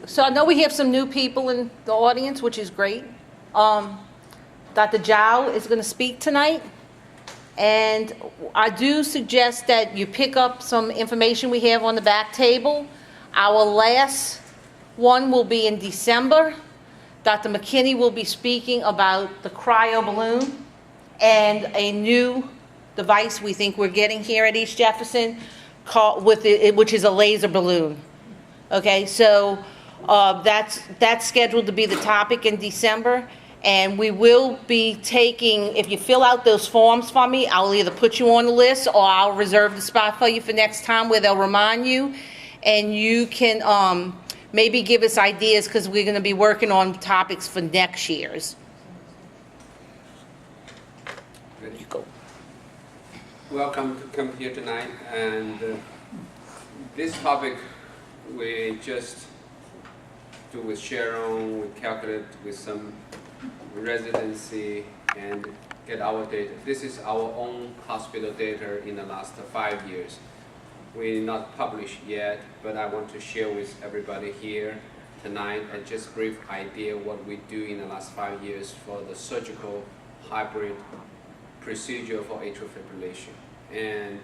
So I know we have some new people in the audience, which is great. Dr. Jiao is going to speak tonight. And I do suggest that you pick up some information we have on the back table. Our last one will be in December. Dr. McKinney will be speaking about the Cryo Balloon and a new device we think we're getting here at East Jefferson, which is a laser balloon. Okay, so that's scheduled to be the topic in December. And we will be taking, if you fill out those forms for me, I'll either put you on the list or I'll reserve the spot for you for next time where they'll remind you. And you can maybe give us ideas because we're going to be working on topics for next year's. You go. Welcome to come here tonight. And this topic we just do with Sharon, we calculate with some residency and get our data. This is our own hospital data in the last 5 years. We're not published yet, but I want to share with everybody here tonight a just brief idea what we do in the last 5 years for the surgical hybrid procedure for atrial fibrillation. And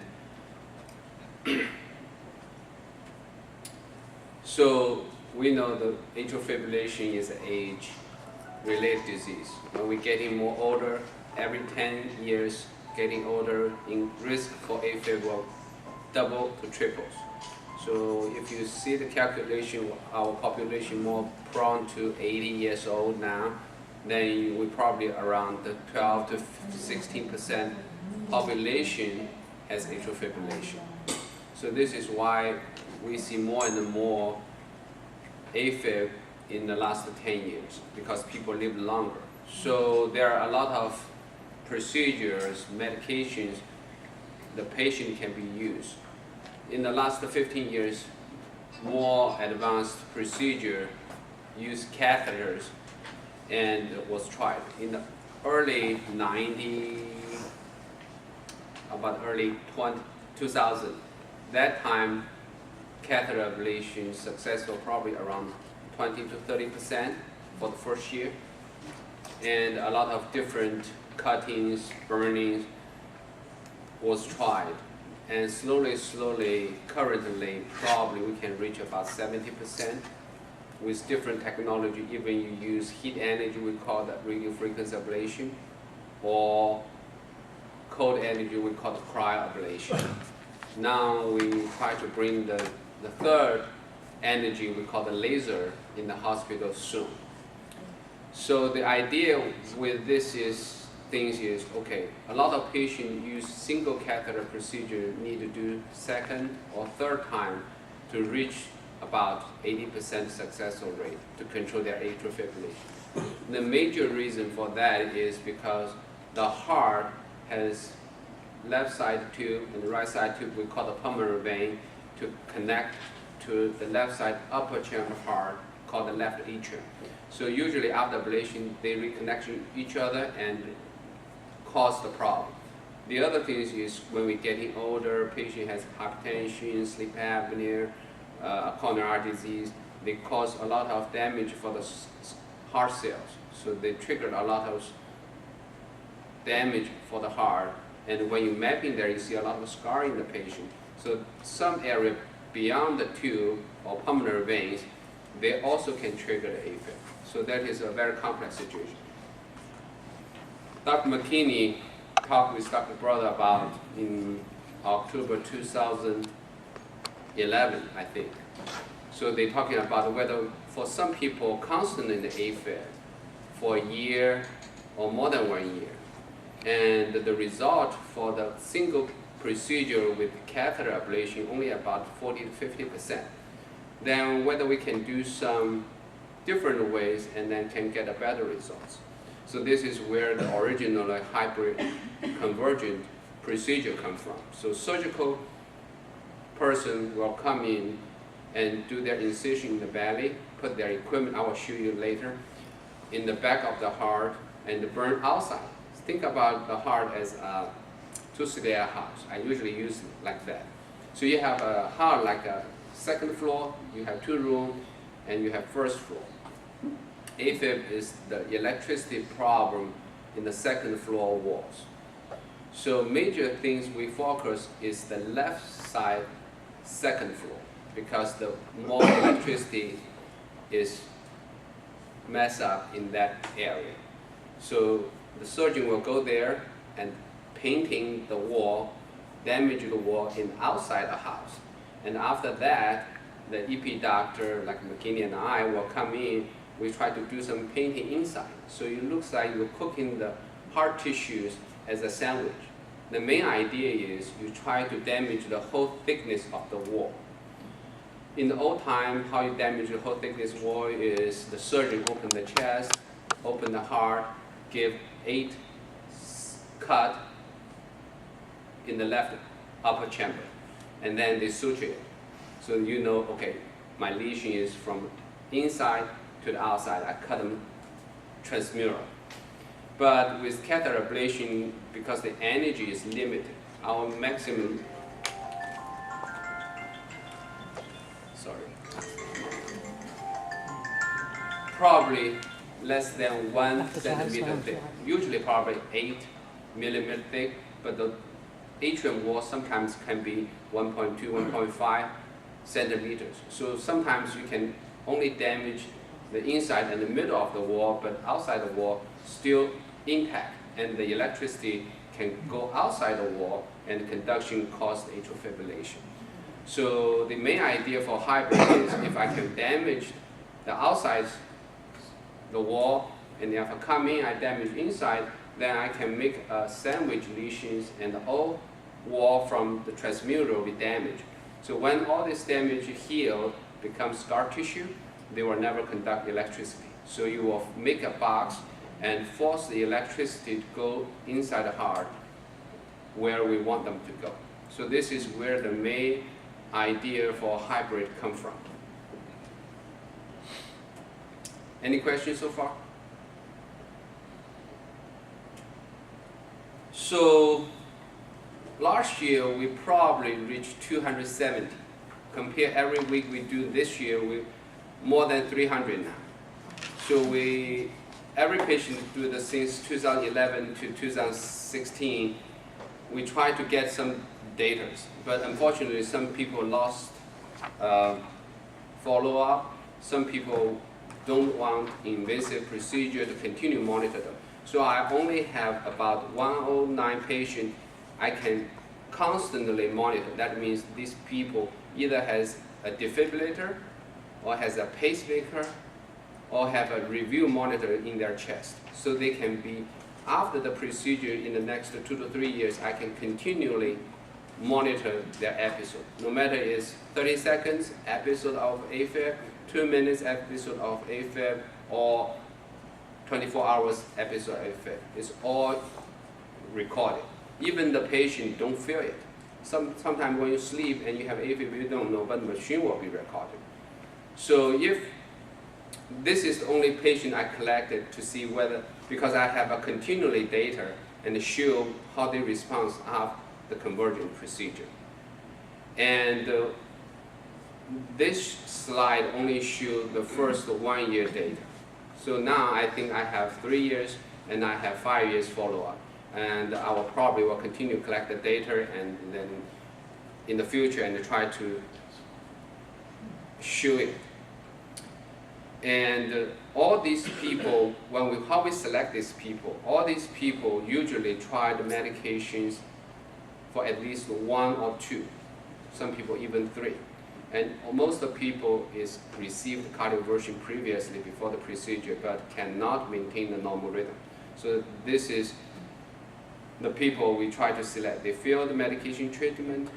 so we know that atrial fibrillation is an age-related disease. When we're getting more older, every 10 years, getting older, in risk for Afib will double to triples. So if you see the calculation, our population more prone to 80 years old now, then we probably around the 12 to 16% population has atrial fibrillation. So this is why we see more and more Afib in the last 10 years, because people live longer. So there are a lot of procedures, medications the patient can be used. In the last 15 years, more advanced procedure use catheters and was tried. In the early 90s, about early 2000, that time catheter ablation successful probably around 20 to 30% for the first year, and a lot of different cuttings, burnings was tried, and slowly, currently, probably we can reach about 70% with different technology. Even you use heat energy, we call that radio frequency ablation, or cold energy, we call it cryo ablation. Now we try to bring the third energy, we call the laser, in the hospital soon. So the idea with this is, okay, a lot of patients use single catheter procedure, need to do second or third time to reach about 80% successful rate to control their atrial fibrillation. The major reason for that is because the heart has left side tube and the right side tube we call the pulmonary vein to connect to the left side upper chamber of heart called the left atrium. So usually after ablation they reconnect to each other and cause the problem. The other thing is when we're getting older, patient has hypertension, sleep apnea, coronary artery disease, they cause a lot of damage for the heart cells. So they trigger a lot of damage for the heart. And when you map in there, you see a lot of scarring in the patient. So some area beyond the tube or pulmonary veins, they also can trigger the Afib. So that is a very complex situation. Dr. McKinney talked with Dr. Brother about in October 2011, I think. So they're talking about whether for some people constantly in the Afib for a year or more than 1 year. And the result for the single procedure with catheter ablation only about 40 to 50%. Then whether we can do some different ways and then can get a better results. So this is where the original hybrid convergent procedure comes from. So surgical person will come in and do their incision in the belly, put their equipment, I will show you later, in the back of the heart and burn outside. Think about the heart as a two-stair house. I usually use it like that. So you have a heart like a second floor, you have 2 rooms, and you have first floor. Afib is the electricity problem in the second floor walls. So major things we focus is the left side second floor, because the more electricity is messed up in that area. So the surgeon will go there and painting the wall, damage the wall in outside the house. And after that, the EP doctor, like McKinney and I, will come in. We try to do some painting inside. So it looks like you're cooking the hard tissues as a sandwich. The main idea is you try to damage the whole thickness of the wall. In the old time, how you damage the whole thickness wall is the surgeon open the chest, open the heart, give 8 cut in the left upper chamber, and then they suture it. So you know, okay, my lesion is from inside to the outside. I cut them transmural. But with catheter ablation, because the energy is limited, our maximum, probably less than 1 centimeter thick. Usually probably 8 millimeter thick, but the atrium wall sometimes can be 1.2, 1.5 centimeters. So sometimes you can only damage the inside and the middle of the wall, but outside the wall still intact, and the electricity can go outside the wall, and the conduction causes atrial fibrillation. So the main idea for hybrid is if I can damage the outside the wall, and if I come in, I damage inside, then I can make sandwich lesions, and the whole wall from the transmural will be damaged. So when all this damage healed, becomes scar tissue, they will never conduct electricity. So you will make a box and force the electricity to go inside the heart where we want them to go. So this is where the main idea for hybrid comes from. Any questions so far? So last year we probably reached 270. Compare every week we do this year with more than 300 now. So every patient do this since 2011 to 2016. We try to get some data, but unfortunately some people lost follow-up. Some people don't want invasive procedure to continue monitor them. So I only have about 109 patients I can constantly monitor. That means these people either has a defibrillator or has a pacemaker or have a review monitor in their chest. So they can be, after the procedure in the next 2 to 3 years, I can continually monitor their episode. No matter it's 30 seconds episode of Afib, 2 minutes episode of Afib, or 24 hours episode of Afib. It's all recorded. Even the patient don't feel it. Sometimes when you sleep and you have Afib, you don't know, but the machine will be recorded. So if this is the only patient I collected to see whether, because I have a continually data and show how they respond after the conversion procedure. And this slide only shows the first 1 year data. So now I think I have 3 years and I have 5 years follow-up. And I will probably will continue to collect the data and then in the future and try to show it. And all these people, how we select these people, all these people usually try the medications for at least 1 or 2, some people even 3. And most of the people is received cardioversion previously before the procedure but cannot maintain the normal rhythm. So this is the people we try to select. They fail the medication treatment,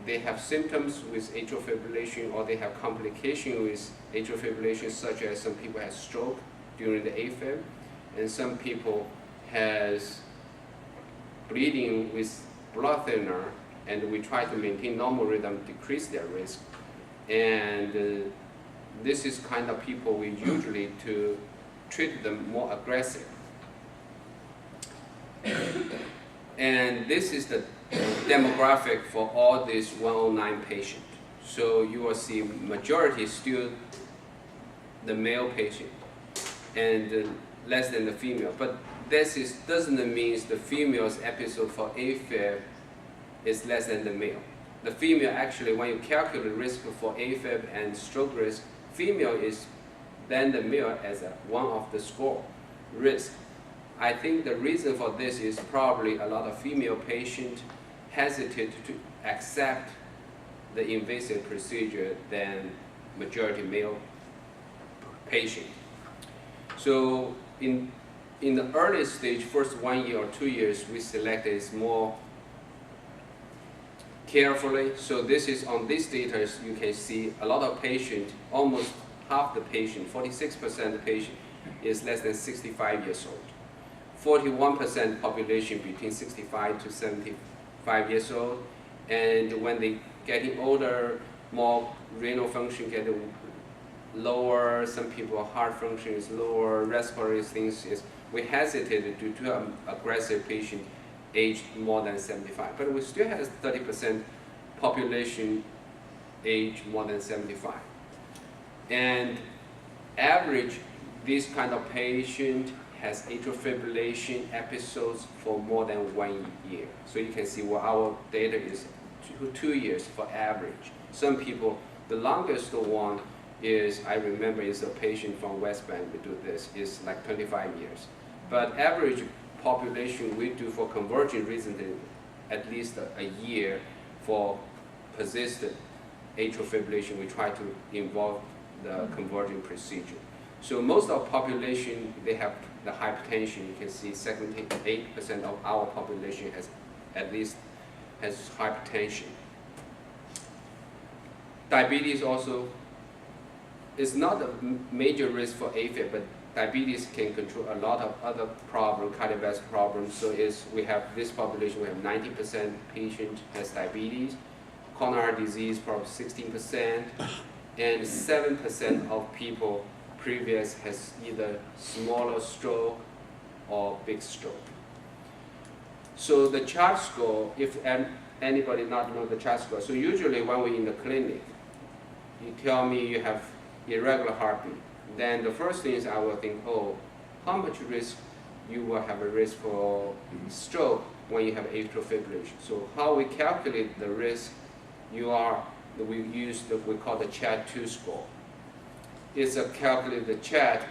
they have symptoms with atrial fibrillation, or they have complications with atrial fibrillation, such as some people have stroke during the Afib, and some people has bleeding with blood thinner, and we try to maintain normal rhythm, decrease their risk. And this is kind of people we usually to treat them more aggressive. And this is the demographic for all these 109 patients. So you will see majority still the male patient, and less than the female. But this doesn't mean the female's episode for AFib is less than the male. The female actually, when you calculate risk for AFib and stroke risk, female is than the male as one of the score risk. I think the reason for this is probably a lot of female patients hesitate to accept the invasive procedure than majority male patient. So in the early stage, first 1 year or 2 years, we selected is more carefully. So this is on this data, you can see a lot of patients, almost half the patient, 46% of the patient is less than 65 years old. 41% population between 65 to 75 years old. And when they getting older, more renal function getting lower, some people heart function is lower, respiratory things is, we hesitated to do an aggressive patient aged more than 75. But we still have 30% population age more than 75. And average, this kind of patient has atrial fibrillation episodes for more than 1 year. So you can see what our data is 2 years for average. Some people, the longest one is, I remember, is a patient from West Bank, we do this, is like 25 years. But average population we do for converging recently at least a year for persistent atrial fibrillation. We try to involve the converging procedure. So most of population, they have the hypertension. You can see 78% of our population has at least has hypertension. Diabetes also is not a major risk for AFib, but diabetes can control a lot of other problems, cardiovascular problems. So we have this population, we have 90% patient has diabetes, coronary disease probably 16%, and 7% of people previous has either smaller stroke or big stroke. So the CHART score, if anybody not know the CHART score, so usually when we're in the clinic, you tell me you have irregular heartbeat, then the first thing is I will think, oh, how much risk you will have a risk for stroke when you have atrial fibrillation. So how we calculate the risk, we use we call the CHAT2 score. It's a calculate the CHAT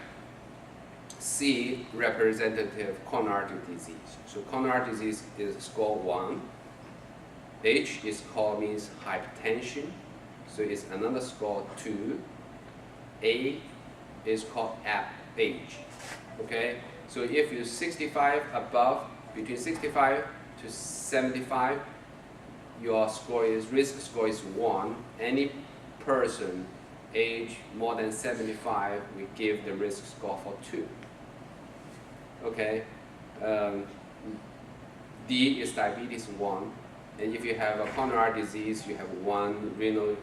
C representative coronary disease. So coronary disease is score 1. H is called means hypertension. So it's another score 2. A is called age. Okay? So if you're 65 above, between 65 to 75, your score is, risk score is 1. Any person age more than 75, we give the risk score for 2. Okay? D is diabetes 1. And if you have a coronary disease, you have 1. Renal,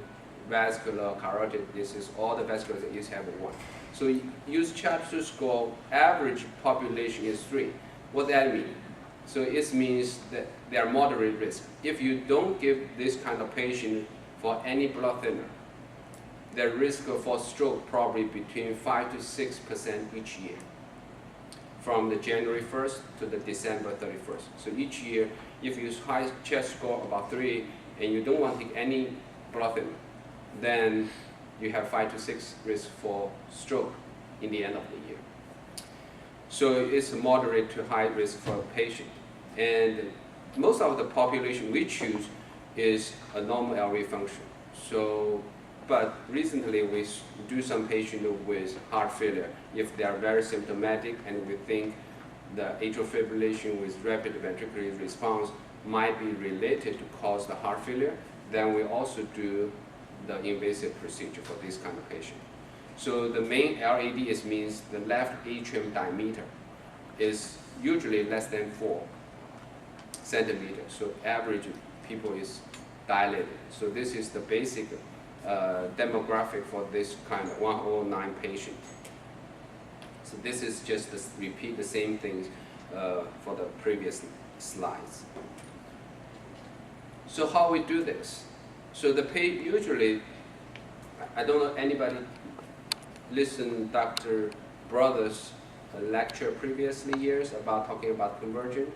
vascular, carotid, this is all the vascular disease have 1. So use CHAT2 score, average population is 3. What that mean? So it means that they are moderate risk. If you don't give this kind of patient for any blood thinner, the risk for stroke probably between 5 to 6% each year, from the January 1st to the December 31st. So each year, if you use high CHEST score about 3 and you don't want to take any blood thinner, then you have 5 to 6 risk for stroke in the end of the year. So it's moderate to high risk for a patient. And most of the population we choose is a normal LV function. So, but recently we do some patients with heart failure. If they are very symptomatic and we think the atrial fibrillation with rapid ventricular response might be related to cause the heart failure, then we also do the invasive procedure for this kind of patient. So the main LAD means the left atrium diameter is usually less than 4 centimeters. So average people is dilated. So this is the basic demographic for this kind of 109 patient. So this is just to repeat the same things for the previous slides. So how we do this? So the usually, I don't know anybody listened Dr. Brothers' lecture previously years about talking about conversion?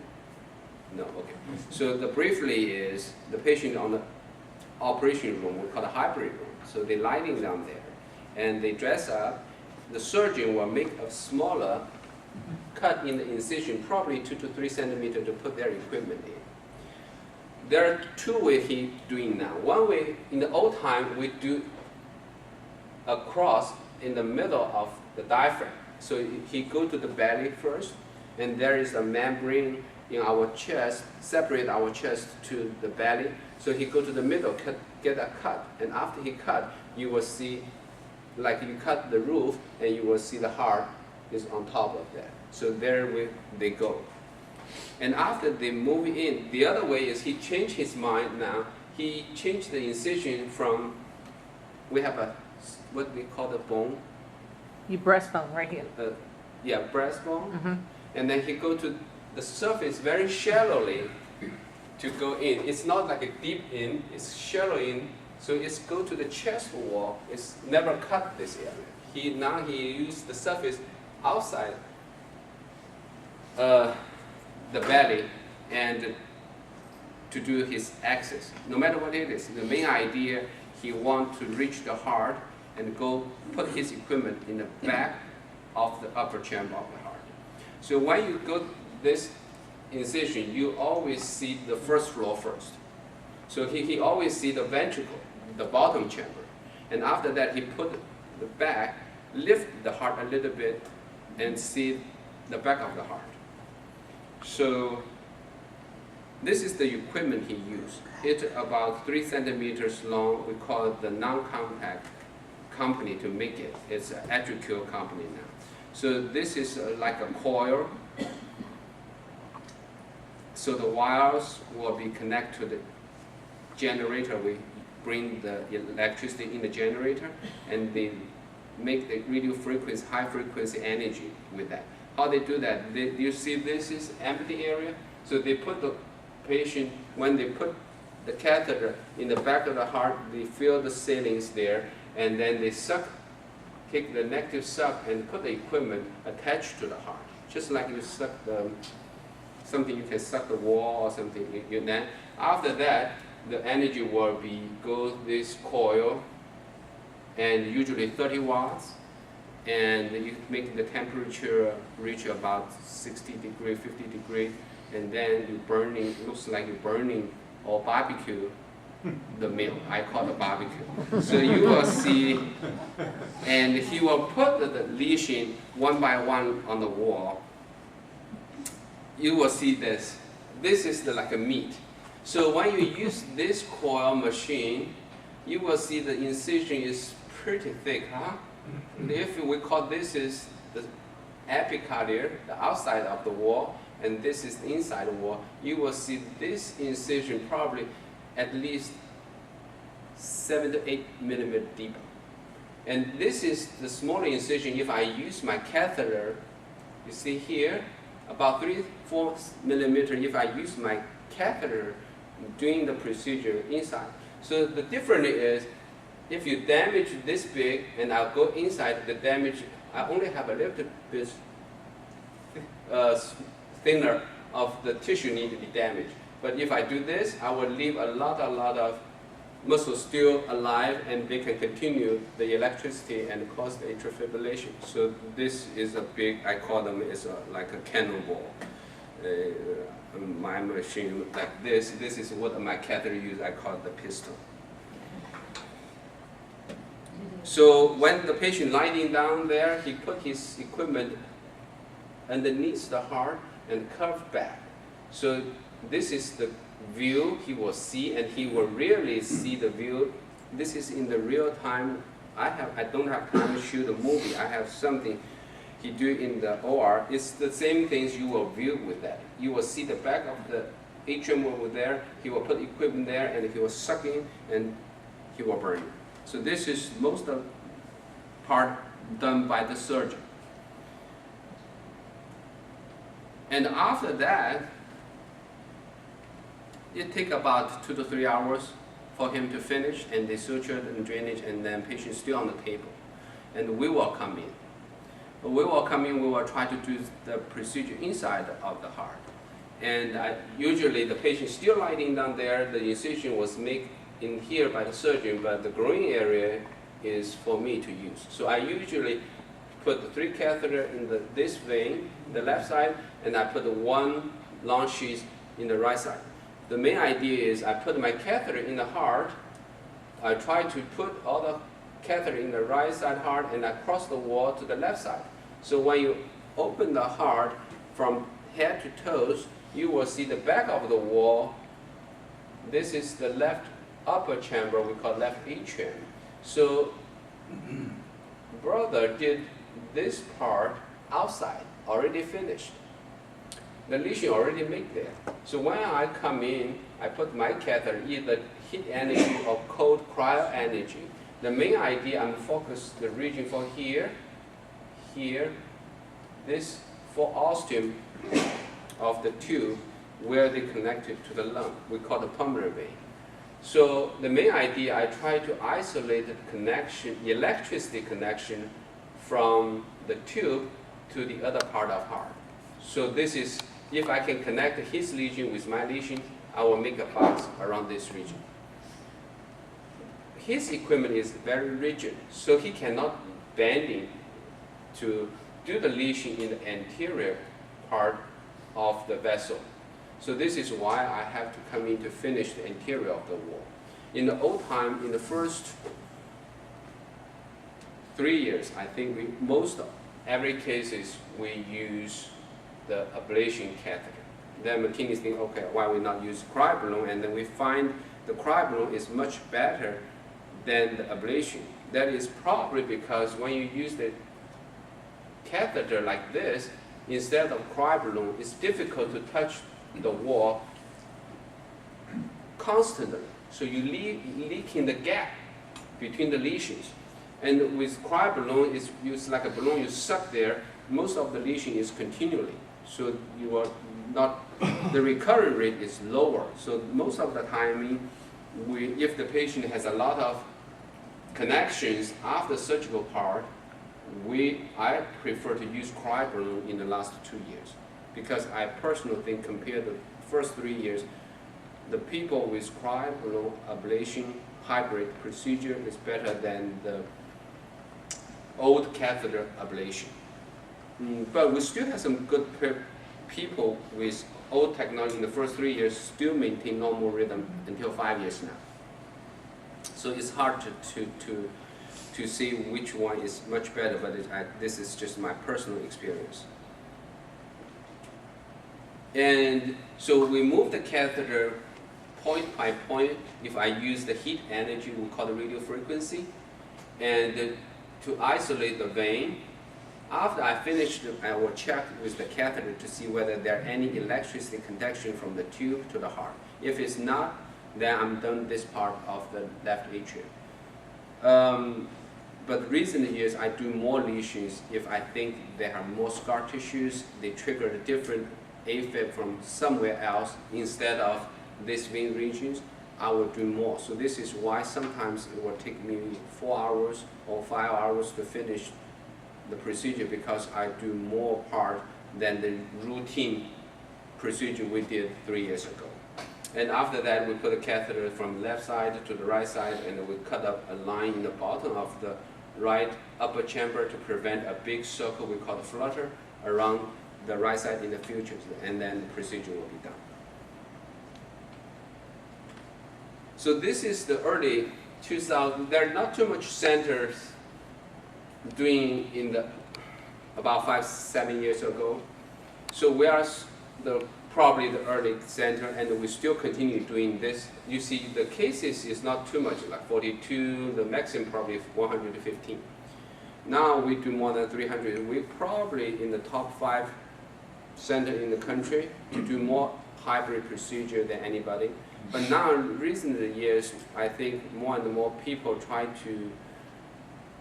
No, okay. So the briefly is the patient on the operation room, we call the hybrid room. So they're lying down there and they dress up. The surgeon will make a smaller cut in the incision, probably 2 to 3 centimeters to put their equipment in. There are two ways he's doing now. One way, in the old time, we do a cross in the middle of the diaphragm. So he go to the belly first, and there is a membrane in our chest, separate our chest to the belly. So he go to the middle, get a cut, and after he cut, you will see, like you cut the roof, and you will see the heart is on top of that. So there they go. And after they move in, the other way is he changed his mind now. He changed the incision from, we have a, what we call the bone. Your breastbone right here. Yeah, breastbone. Mm-hmm. And then he go to the surface very shallowly to go in. It's not like a deep in, it's shallow in. So it's go to the chest wall. It's never cut this area. Now he used the surface outside the belly and to do his access. No matter what it is, the main idea, he wants to reach the heart and go put his equipment in the back of the upper chamber of the heart. So when you go this incision, you always see the first floor first. So he always see the ventricle, the bottom chamber. And after that, he put the back, lift the heart a little bit, and see the back of the heart. So this is the equipment he used. It's about 3 centimeters long. We call it the non-compact company to make it. It's an Ventricular company now. So this is like a coil. So the wires will be connected to the generator. We bring the electricity in the generator, and they make the radio frequency, high frequency energy with that. How they do that? You see this is empty area. So they put the patient, when they put the catheter in the back of the heart, they fill the ceilings there, and then they suck, take the negative suck and put the equipment attached to the heart. Just like you suck something, you can suck the wall or something. Then after that, the energy will go this coil, and usually 30 watts, and you make the temperature reach about 60 degrees, 50 degrees, and then you burning, looks like you're burning or barbecue the meal. I call it barbecue. So you will see, and he will put the lesion one by one on the wall. You will see this. This is like a meat. So when you use this coil machine, you will see the incision is pretty thick, huh? If we call this is the epicardia, the outside of the wall, and this is the inside wall, you will see this incision probably at least 7 to 8 millimeters deeper. And this is the smaller incision. If I use my catheter, you see here, about 3-4 millimeters if I use my catheter doing the procedure inside. So the difference is, if you damage this big and I'll go inside, the damage, I only have a little bit thinner of the tissue need to be damaged. But if I do this, I will leave a lot of muscles still alive, and they can continue the electricity and cause the atrial fibrillation. So this is a big, I call them is like a cannonball. My machine like this is what my catheter use, I call it the pistol. So when the patient lying down there, he put his equipment underneath the heart and curve back. So this is the view he will see, and he will really see the view. This is in the real time. I don't have time to shoot a movie. I have something he do in the OR. It's the same things you will view with that. You will see the back of the atrium over there. He will put equipment there, and he will suck in, and he will burn. So this is most of part done by the surgeon. And after that, it takes about 2 to 3 hours for him to finish, and they suture and drainage, and then patient still on the table. and we will come in. We will come in, we will try to do the procedure inside of the heart. And usually the patient still lying down there, the incision was made in here by the surgeon, but the growing area is for me to use. So I usually put the 3 catheter in this vein, the left side, and I put the 1 long sheath in the right side. The main idea is I put my catheter in the heart, I try to put all the catheter in the right side heart, and I cross the wall to the left side. So when you open the heart from head to toes, you will see the back of the wall. This is the left upper chamber, we call left atrium. So brother did this part outside, already finished. The lesion already made there. So when I come in, I put my catheter, either heat energy or cold cryo energy. The main idea, I'm focused the region for here, here, this for ostium of the tube where they connected to the lung. We call the pulmonary vein. So the main idea, I try to isolate the connection, electricity connection from the tube to the other part of heart. So this is, if I can connect his lesion with my lesion, I will make a box around this region. His equipment is very rigid, so he cannot bend in to do the lesion in the anterior part of the vessel. So this is why I have to come in to finish the interior of the wall. In the old time, in the first 3 years, I think every cases we use the ablation catheter. Then McKinney think, okay, why we not use cryo balloon? And then we find the cryo balloon is much better than the ablation. That is probably because when you use the catheter like this, instead of cryo balloon, it's difficult to touch the wall constantly. So you leak in the gap between the lesions. And with cryo balloon, it's used like a balloon, you suck there, most of the lesion is continually. So you are not, the recurrent rate is lower. So most of the time, if the patient has a lot of connections after surgical part, I prefer to use cryo balloon in the last 2 years. Because I personally think compared to the first 3 years, the people with cryo balloon ablation hybrid procedure is better than the old catheter ablation. But we still have some good people with old technology in the first 3 years still maintain normal rhythm until 5 years now. So it's hard to see which one is much better, but this is just my personal experience. And so we move the catheter point by point. If I use the heat energy, we call the radio frequency, and to isolate the vein. After I finish, I will check with the catheter to see whether there are any electricity conduction from the tube to the heart. If it's not, then I'm done this part of the left atrium. But recent years, I do more lesions if I think they have more scar tissues, they trigger a different Afib from somewhere else instead of these vein regions, I will do more. So this is why sometimes it will take me 4 hours or 5 hours to finish the procedure, because I do more part than the routine procedure we did 3 years ago. And after that, we put a catheter from left side to the right side, and we cut up a line in the bottom of the right upper chamber to prevent a big circle we call the flutter around the right side in the future, and then the procedure will be done. So this is the early 2000s. There are not too much centers doing in the about 5-7 years ago. So we are probably the early center, and we still continue doing this. You see, the cases is not too much, like 42. The maximum probably 115. Now we do more than 300. We're probably in the top 5 center in the country to do more hybrid procedure than anybody. But now, in recent years, I think more and more people try to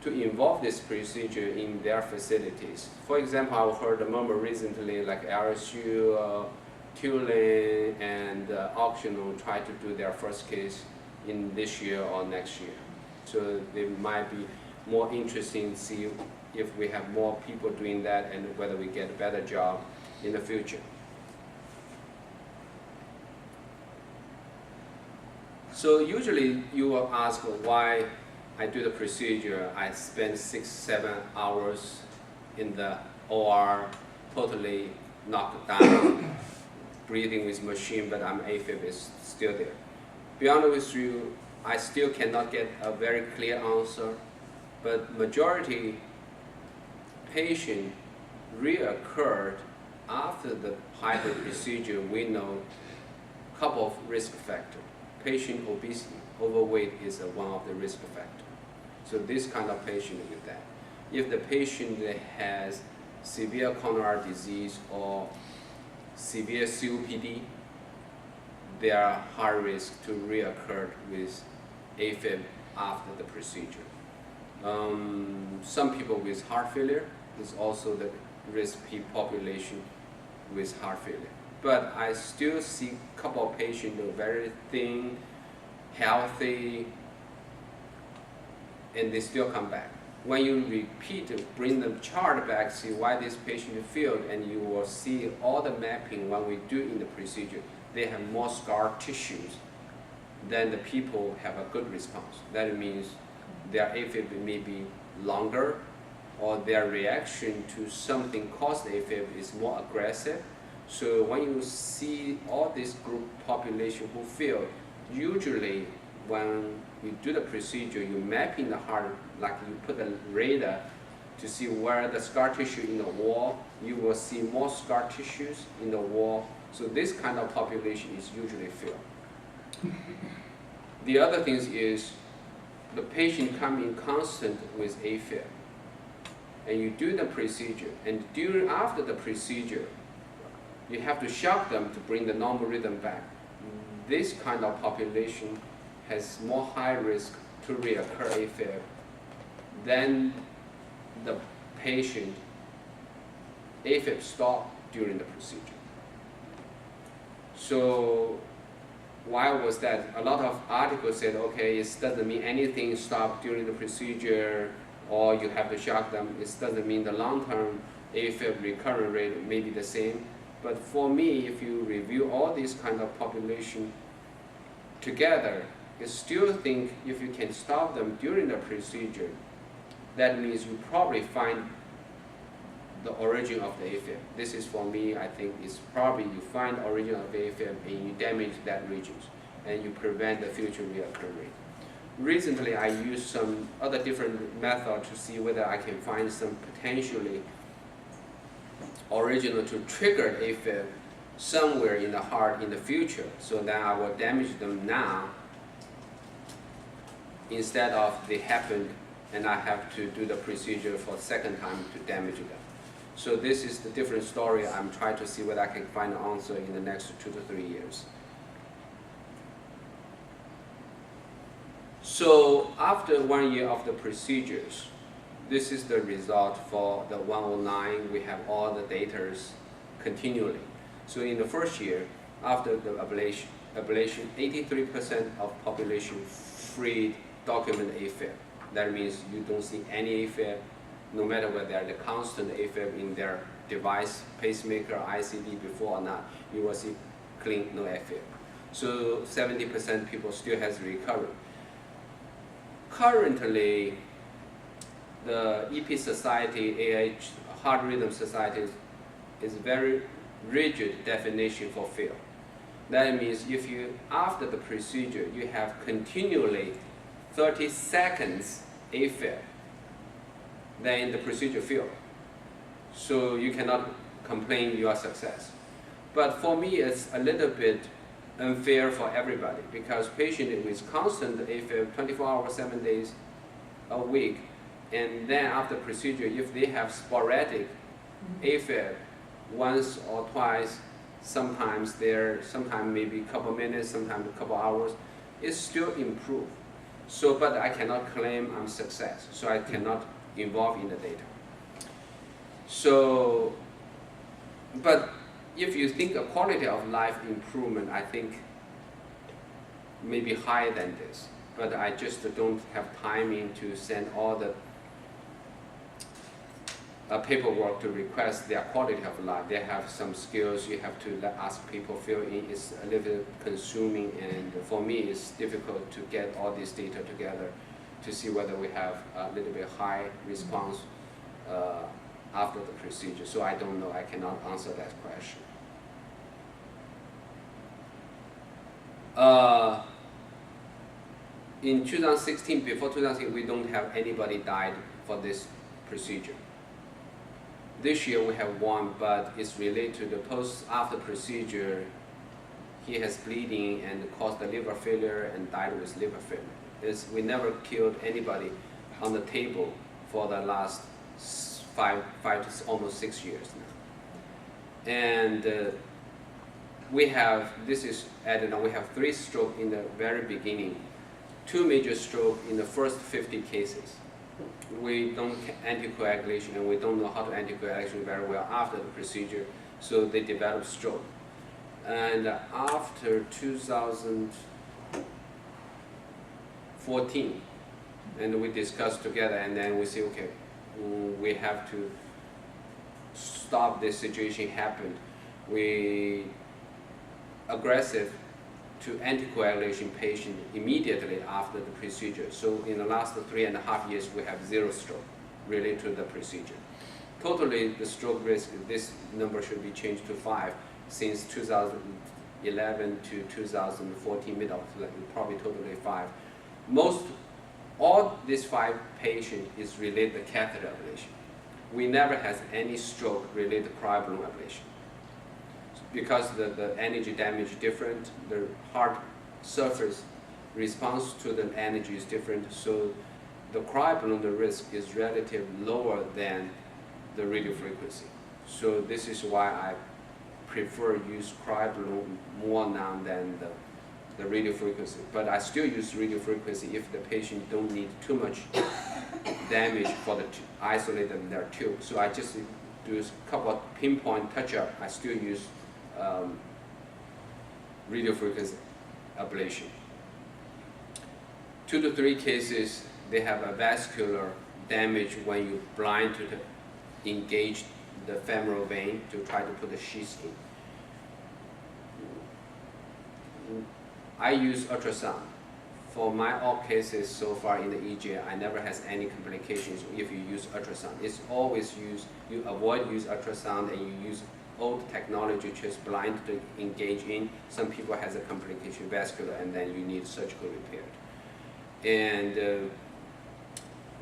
involve this procedure in their facilities. For example, I heard a murmur recently, like LSU, Tulane, and Optional try to do their first case in this year or next year. So they might be more interesting to see if we have more people doing that and whether we get a better job in the future. So usually you will ask why I do the procedure. I spend 6-7 hours in the OR, totally knocked down, breathing with machine, but I'm Afib is still there. Be honest with you, I still cannot get a very clear answer, but majority patient reoccurred after the hybrid procedure. We know a couple of risk factors. Patient obesity, overweight is one of the risk factors. So this kind of patient with that. If the patient has severe coronary disease or severe COPD, they are high risk to reoccur with AFib after the procedure. Some people with heart failure is also the risk population with heart failure. But I still see a couple of patients who are very thin, healthy, and they still come back. When you repeat, bring the chart back, see why this patient failed, and you will see all the mapping when we do in the procedure. They have more scar tissues than the people have a good response. That means their AFib may be longer, or their reaction to something caused AFib is more aggressive. So when you see all this group population who failed, usually when you do the procedure, you map in the heart, like you put a radar to see where the scar tissue in the wall, you will see more scar tissues in the wall. So this kind of population is usually failed. The other thing is the patient come in constant with AFib, and you do the procedure, and after the procedure, you have to shock them to bring the normal rhythm back. This kind of population has more high risk to reoccur AFib than the patient AFib stop during the procedure. So why was that? A lot of articles said, okay, it doesn't mean anything stop during the procedure, or you have to shock them. It doesn't mean the long-term AFib recurrent rate may be the same. But for me, if you review all these kind of population together, I still think if you can stop them during the procedure, that means you probably find the origin of the AFib. This is for me, I think it's probably you find the origin of the AFib and you damage that region and you prevent the future reoccurring. Recently, I used some other different method to see whether I can find some potentially original to trigger AFib somewhere in the heart in the future, so that I will damage them now instead of they happened and I have to do the procedure for the second time to damage them. So this is the different story. I'm trying to see whether I can find an answer in the next 2 to 3 years. So after 1 year of the procedures, this is the result for the 109. We have all the data continually. So in the first year, after the ablation 83% of population free document AFib. That means you don't see any AFib, no matter whether they're the constant AFib in their device, pacemaker, ICD before or not, you will see clean, no AFib. So 70% people still has recovery. Currently, the EP Society, AH, Heart Rhythm Society is very rigid definition for fail. That means if you, after the procedure, you have continually 30 seconds AFib, then the procedure failed. So you cannot complain you are success. But for me, it's a little bit unfair for everybody because patient with constant AFib 24 hours, 7 days a week, and then after procedure, if they have sporadic AFib once or twice, sometimes maybe a couple minutes, sometimes a couple hours, it's still improved. So, but I cannot claim I'm success, so I cannot involve in the data. So, but if you think a quality of life improvement, I think maybe higher than this. But I just don't have timing to send all the paperwork to request their quality of life. They have some skills you have to ask people fill in. It's a little consuming, and for me it's difficult to get all this data together to see whether we have a little bit high response after the procedure. So I don't know, I cannot answer that question. In 2016, before 2016, we don't have anybody died for this procedure. This year we have one, but it's related to the after procedure. He has bleeding and caused the liver failure and died with liver failure. We never killed anybody on the table for the last five to almost 6 years now. And we have 3 strokes in the very beginning, 2 major strokes in the first 50 cases. We don't anticoagulation, and we don't know how to anticoagulation very well after the procedure, so they develop stroke. And after 2014, and we discussed together, and then we say, okay, we have to stop this situation happen. We aggressive to anticoagulation patient immediately after the procedure. So in the last 3.5 years, we have 0 stroke related to the procedure. Totally, the stroke risk, this number should be changed to 5 since 2011 to 2014, middle, probably totally 5. All these 5 patients is related to catheter ablation. We never has any stroke related to cryo balloon ablation. Because the energy damage is different, the heart surface response to the energy is different, so the cryo balloon, the risk is relatively lower than the radio frequency. So this is why I prefer use cryo balloon more now than the radio frequency. But I still use radio frequency if the patient don't need too much damage for the isolate their tube. So I just do a couple of pinpoint touch-up. I still use radio frequency ablation. 2 to 3 cases, they have a vascular damage when you blind to engage the femoral vein to try to put the sheath in. I use ultrasound. For my all cases so far in the EJ, I never has any complications if you use ultrasound. It's always you avoid use ultrasound and you use old technology just blind to engage in. Some people has a complication vascular and then you need surgical repair. And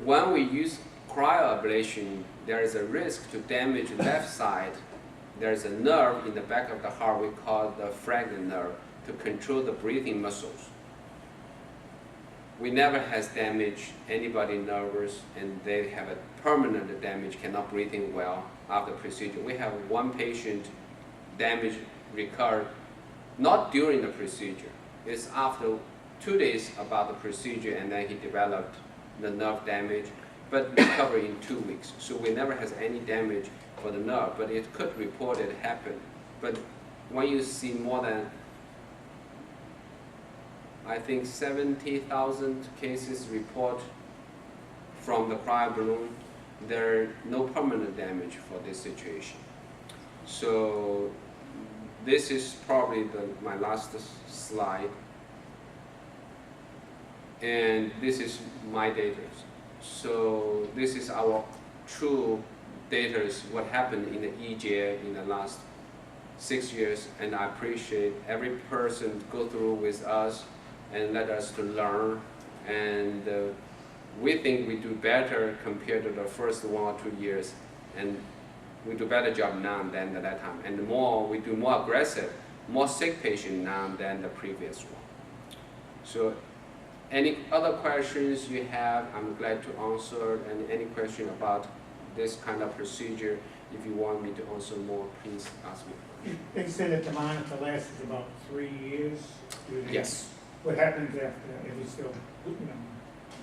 when we use cryoablation, there is a risk to damage left side. There is a nerve in the back of the heart we call the phragm nerve to control the breathing muscles. We never has damaged anybody nervous, and they have a permanent damage, cannot breathing well after procedure. We have one patient damage recurred not during the procedure. It's after 2 days about the procedure, and then he developed the nerve damage, but recovered in 2 weeks. So we never has any damage for the nerve, but it could report it happened. But when you see more than, I think 70,000 cases report from the cryo balloon, there are no permanent damage for this situation. So this is probably my last slide. And this is my data. So this is our true data, what happened in the EJ in the last 6 years. And I appreciate every person go through with us and let us to learn. And we think we do better compared to the first 1 or 2 years. And we do better job now than at that time. And we do more aggressive, more sick patient now than the previous one. So any other questions you have, I'm glad to answer. And any question about this kind of procedure, if you want me to answer more, please ask me. They said that the monitor lasts about 3 years. Yes. What happens after, if we still,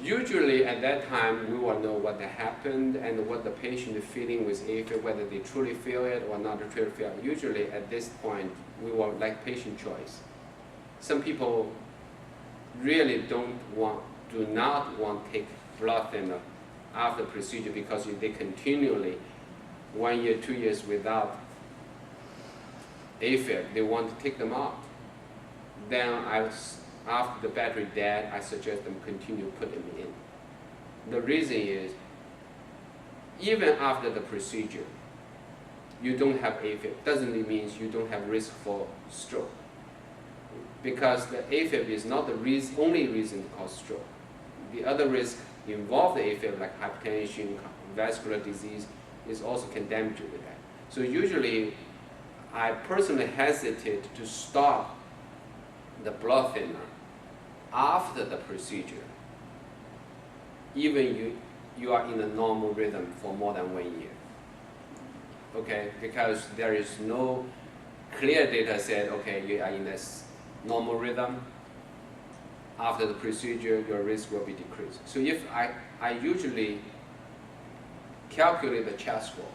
Usually at that time, we will know what happened and what the patient is feeling with AFib, whether they truly feel it or not truly feel it. Usually at this point, we will like patient choice. Some people really do not want to take blood thinner after procedure because they continually 1 year, 2 years without Afib, they want to take them out. Then after the battery dead, I suggest them continue put them in. The reason is, even after the procedure, you don't have Afib. Doesn't mean you don't have risk for stroke. Because the Afib is not the only reason to cause stroke. The other risk involved the Afib, like hypertension, vascular disease, is also can damage you with that. So usually, I personally hesitate to stop the blood thinner after the procedure, even you are in a normal rhythm for more than 1 year. Okay, because there is no clear data said, okay, you are in this normal rhythm. After the procedure, your risk will be decreased. So if I usually calculate the chest score.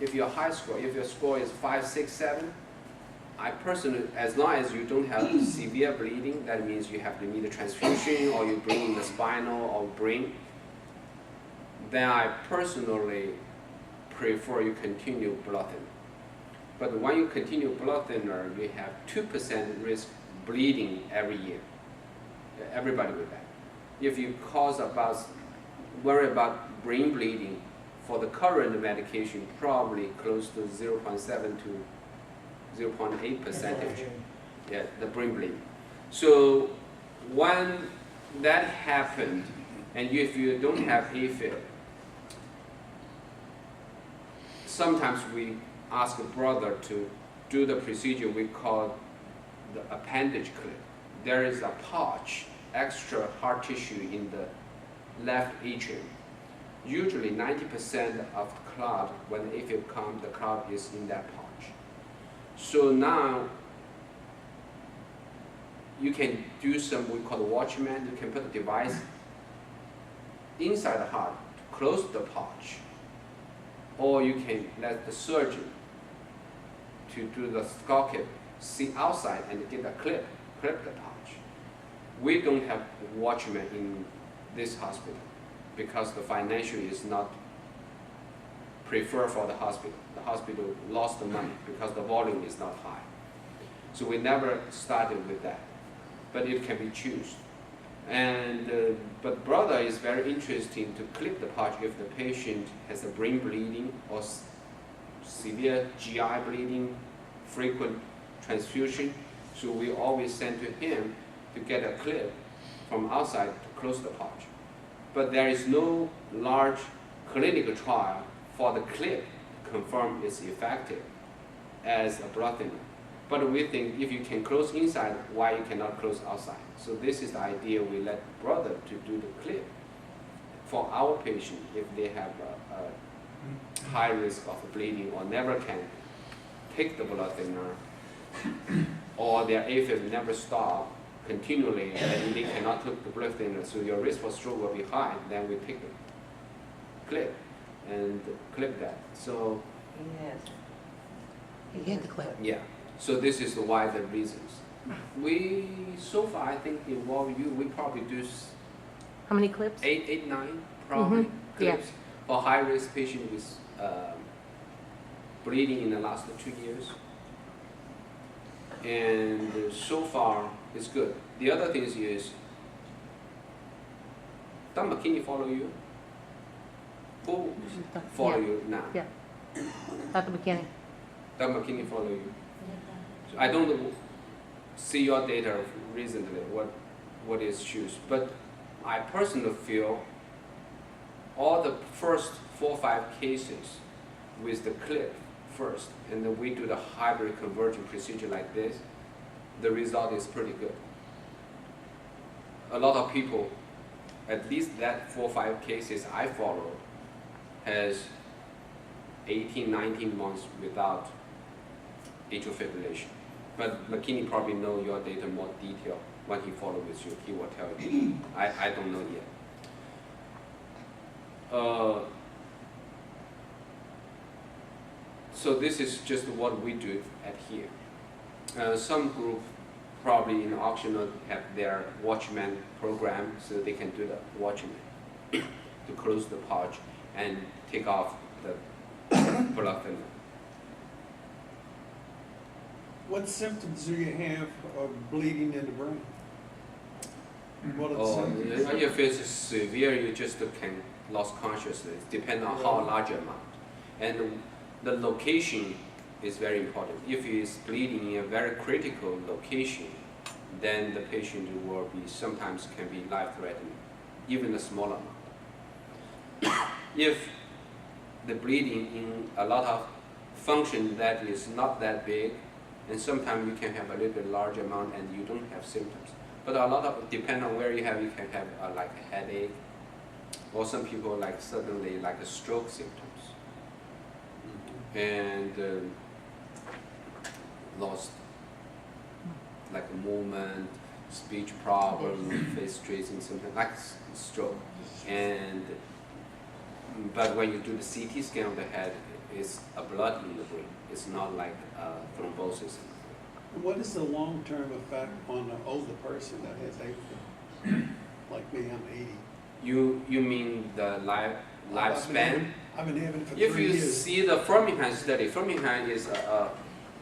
If your high score, if your score is 5, 6, 7, I personally, as long as you don't have severe bleeding, that means you have to need a transfusion or you bring in the spinal or brain, then I personally prefer you continue blood thinner. But when you continue blood thinner, you have 2% risk bleeding every year. Everybody with that. If you worry about brain bleeding, for the current medication, probably close to 0.7 to 0.8 percentage. Yeah, the brain bleeding. So when that happened, and if you don't have Afib, sometimes we ask a brother to do the procedure we call the appendage clip. There is a pouch, extra hard tissue in the left atrium. Usually 90% of the clot, when the Afib comes, the clot is in that pouch. So now you can do some we call the watchman. You can put the device inside the heart to close the pouch, or you can let the surgeon to do the skull cap, see outside and get a clip the pouch. We don't have watchman in this hospital because the financial is not preferred for the hospital. The hospital lost the money because the volume is not high. So we never started with that, but it can be chosen. And but brother is very interesting to clip the pouch if the patient has a brain bleeding or severe GI bleeding, frequent transfusion. So we always send to him to get a clip from outside to close the pouch. But there is no large clinical trial for the clip to confirm it's effective as a blood thinner. But we think if you can close inside, why you cannot close outside? So this is the idea we let brother to do the clip for our patient if they have a high risk of bleeding or never can take the blood thinner or their Afib never stop continually and they cannot take the blood thinner, so your risk for stroke will be high, then we take the clip and clip that. So You get the clip. yeah. So this is why the reasons. We so far I think involve you. We probably do How many clips? 8, 9 probably Yeah. clips for high risk patient with bleeding in the last 2 years. And so far it's good. The other thing is, Dr. McKinney follow you? Who follow you now? Yeah. Dr. McKinney. Dr. McKinney follow you? So I don't see your data recently, what is choose, but I personally feel all the first 4 or 5 cases with the clip first, and then we do the hybrid convergent procedure like this, the result is pretty good. A lot of people, at least that 4 or 5 cases I followed, has 18, 19 months without atrial fibrillation. But McKinney probably know your data more detail. When he follow with you, he will tell you. I don't know yet. So this is just what we do at here. Some group probably in optional have their watchman program, so they can do the watchman to close the pouch and take off the blood thinner. What symptoms do you have of bleeding in the brain? What are the Or symptoms? if it's severe, you just can lose consciousness, depending on how large amount. And the location is very important. If he is bleeding in a very critical location, then the patient will be, sometimes can be life-threatening, even a small amount. If the bleeding in a lot of function that is not that big, and sometimes you can have a little bit large amount and you don't have symptoms. But a lot of, depend on where you have like a headache, or some people like suddenly like a stroke symptoms, and lost like a movement, speech problem, face tracing, something like stroke. And but when you do the CT scan of the head, it's a blood in the brain. It's not like thrombosis. What is the long-term effect on an older person that has AFib? Like me, I'm 80. You mean the lifespan? I've been having it for 3 If you years. see the Framingham study, Framingham is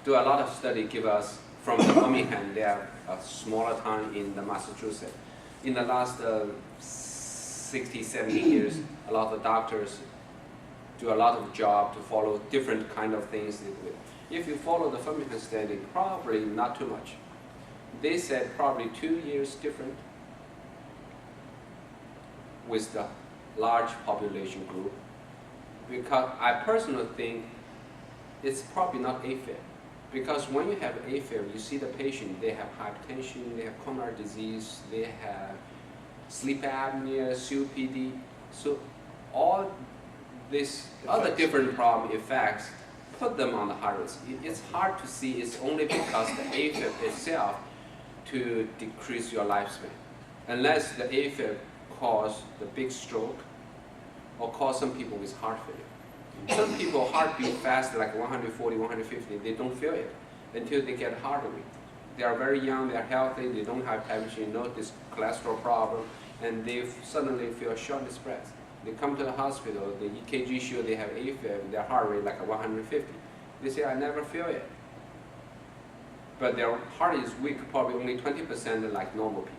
do a lot of study give us from the Framingham. They are a smaller town in the Massachusetts. In the last 60, 70 years, a lot of doctors do a lot of job to follow different kind of things. If you follow the Framingham study, probably not too much. They said probably 2 years different with the large population group. Because I personally think it's probably not AFib. Because when you have AFib, you see the patient, they have hypertension, they have coronary disease, they have sleep apnea, COPD. So all these other different problem effects put them on the high risk. It's hard to see it's only because the AFib itself to decrease your lifespan. Unless the AFib cause the big stroke or cause some people with heart failure. Some people heartbeat fast like 140, 150, they don't feel it until they get heart rate. They are very young, they're healthy, they don't have hypertension, no this cholesterol problem, and they suddenly feel shortness of breath. They come to the hospital, the EKG show they have AFib, their heart rate like a 150. They say, I never feel it. But their heart is weak, probably only 20% like normal people.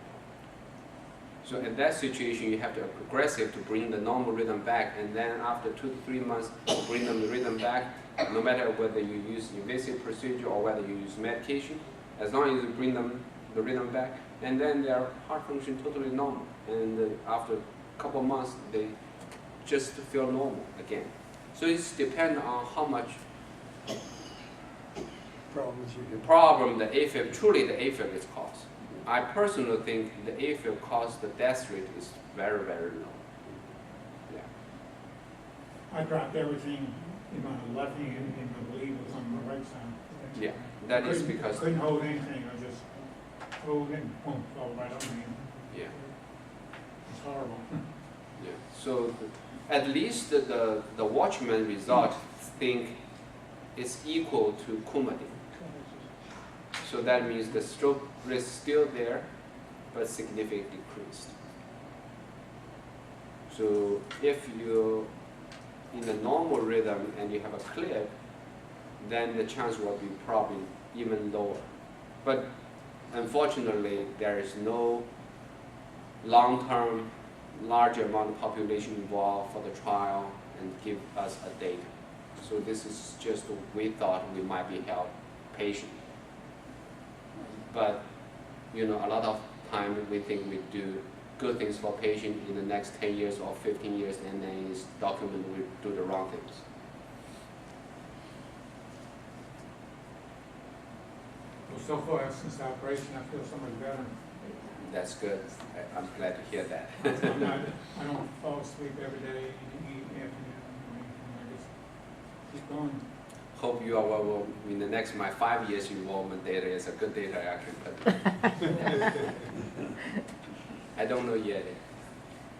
So in that situation, you have to be aggressive to bring the normal rhythm back, and then after 2 to 3 months, bring them the rhythm back, no matter whether you use invasive procedure or whether you use medication, as long as you bring them the rhythm back, and then their heart function totally normal. And after a couple of months, they just feel normal again. So it depends on how much Problems you get. problem the AFib, truly the AFib is caused. I personally think the AFib caused the death rate is very, very low. Yeah. I dropped everything in my left hand and my bleed was on my right side. Yeah, that is because, Couldn't hold anything, I just hold it and boom, fell right on me. yeah, It's horrible. yeah. So at least the Watchman result think is equal to Coumadin. So that means the stroke risk still there, but significantly decreased. So if you're in a normal rhythm and you have a clip, then the chance will be probably even lower. But unfortunately, there is no long-term, large amount of population involved for the trial and give us a data. So this is just we thought we might be help patient. But you know, a lot of time we think we do good things for patient in the next 10 years or 15 years, and then it's documented we do the wrong things. Well, so far since the operation, I feel so much better. That's good. I'm glad to hear that. I don't fall asleep every day, afternoon, or anything. I just keep going. Hope you are well in the next my 5 years involvement data is a good data I can put. I don't know yet.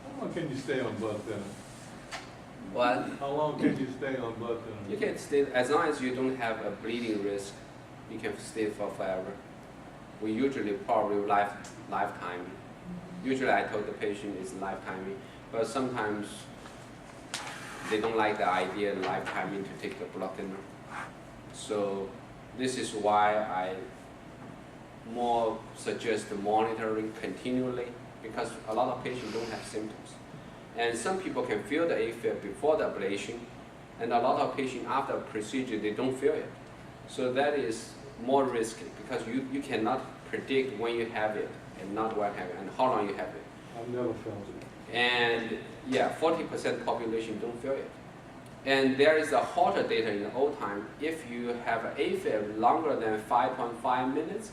How long can you stay on blood thinner? What? How long can you stay on blood You thinner? can stay as long as you don't have a bleeding risk. You can stay for forever. We usually probably lifetime. Usually I told the patient it's lifetime, but sometimes they don't like the idea lifetime to take the blood thinner. So this is why I more suggest monitoring continually, because a lot of patients don't have symptoms. And some people can feel the AFib before the ablation, and a lot of patients after procedure, they don't feel it. So that is more risky, because you cannot predict when you have it and not when you have it, and how long you have it. I've never felt it. And yeah, 40% population don't feel it. And there is a hotter data in the old time. If you have an AFib longer than 5.5 minutes,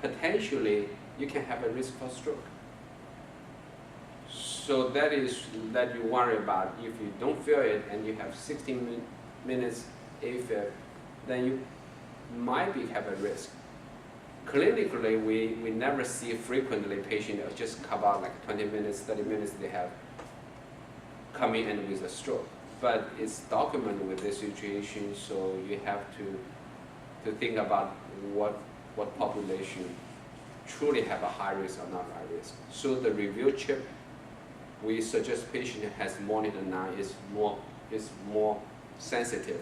potentially you can have a risk for stroke. So that is that you worry about. If you don't feel it and you have 16 minutes AFib, then you might have a risk. Clinically, we never see frequently patients just come out like 20 minutes, 30 minutes, they have come in and with a stroke. But it's documented with this situation, so you have to think about what population truly have a high risk or not high risk. So the review chip, we suggest patient has monitor now is more sensitive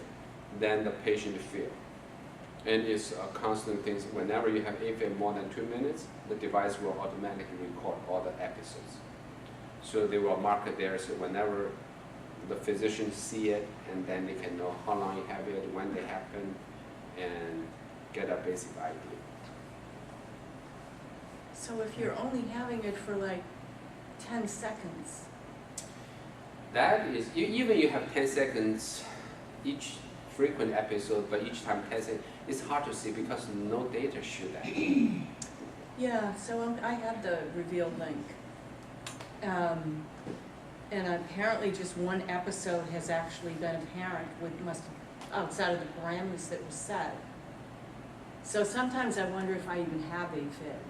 than the patient feel. And it's a constant thing. Whenever you have AFib more than 2 minutes, the device will automatically record all the episodes. So they will mark it there, so whenever the physician see it, and then they can know how long you have it, when they happen, and get a basic idea. So if you're only having it for like 10 seconds, That is, even you have 10 seconds each frequent episode, but each time 10 seconds, it's hard to see because no data show that. yeah, so I have the reveal link. And apparently just one episode has actually been apparent outside of the parameters that were set. So sometimes I wonder if I even have AFib.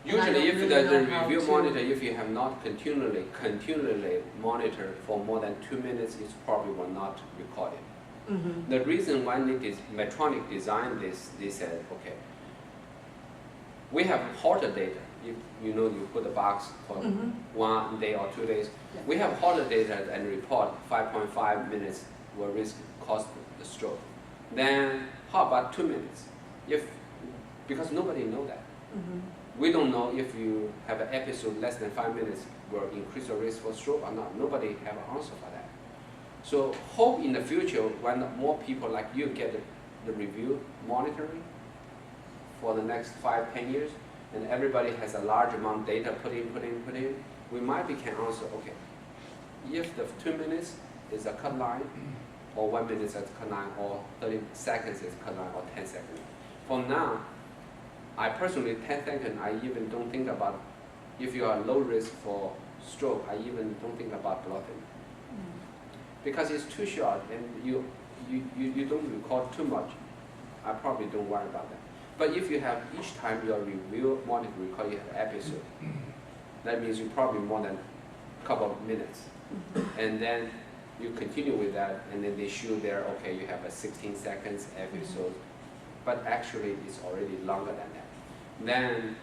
Usually, if really the know how review to- monitor, if you have not continually monitored for more than 2 minutes, it probably will not record it. Mm-hmm. The reason why Medtronic designed this, they said, okay, we have hotter data. You put a box for Mhm. 1 day or 2 days. Yeah. We have hotter data and report 5.5 minutes will risk cause the stroke. Then how about 2 minutes? Because nobody know that. Mm-hmm. We don't know if you have an episode less than 5 minutes will increase your risk for stroke or not. Nobody have an answer for that. So hope in the future when more people like you get the review monitoring for the next 5-10 years, and everybody has a large amount of data put in, we might can answer, okay, if the 2 minutes is a cut line, or 1 minute is a cut line, or 30 seconds is a cut line, or 10 seconds. For now, I personally, 10 seconds, I even don't think about, if you are low risk for stroke, I even don't think about blocking. Because it's too short and you don't record too much, I probably don't worry about that. But if you have each time your review monitor record you have an episode, that means you probably more than a couple of minutes. And then you continue with that, and then they show there, okay, you have a 16 seconds episode, but actually it's already longer than that. Then,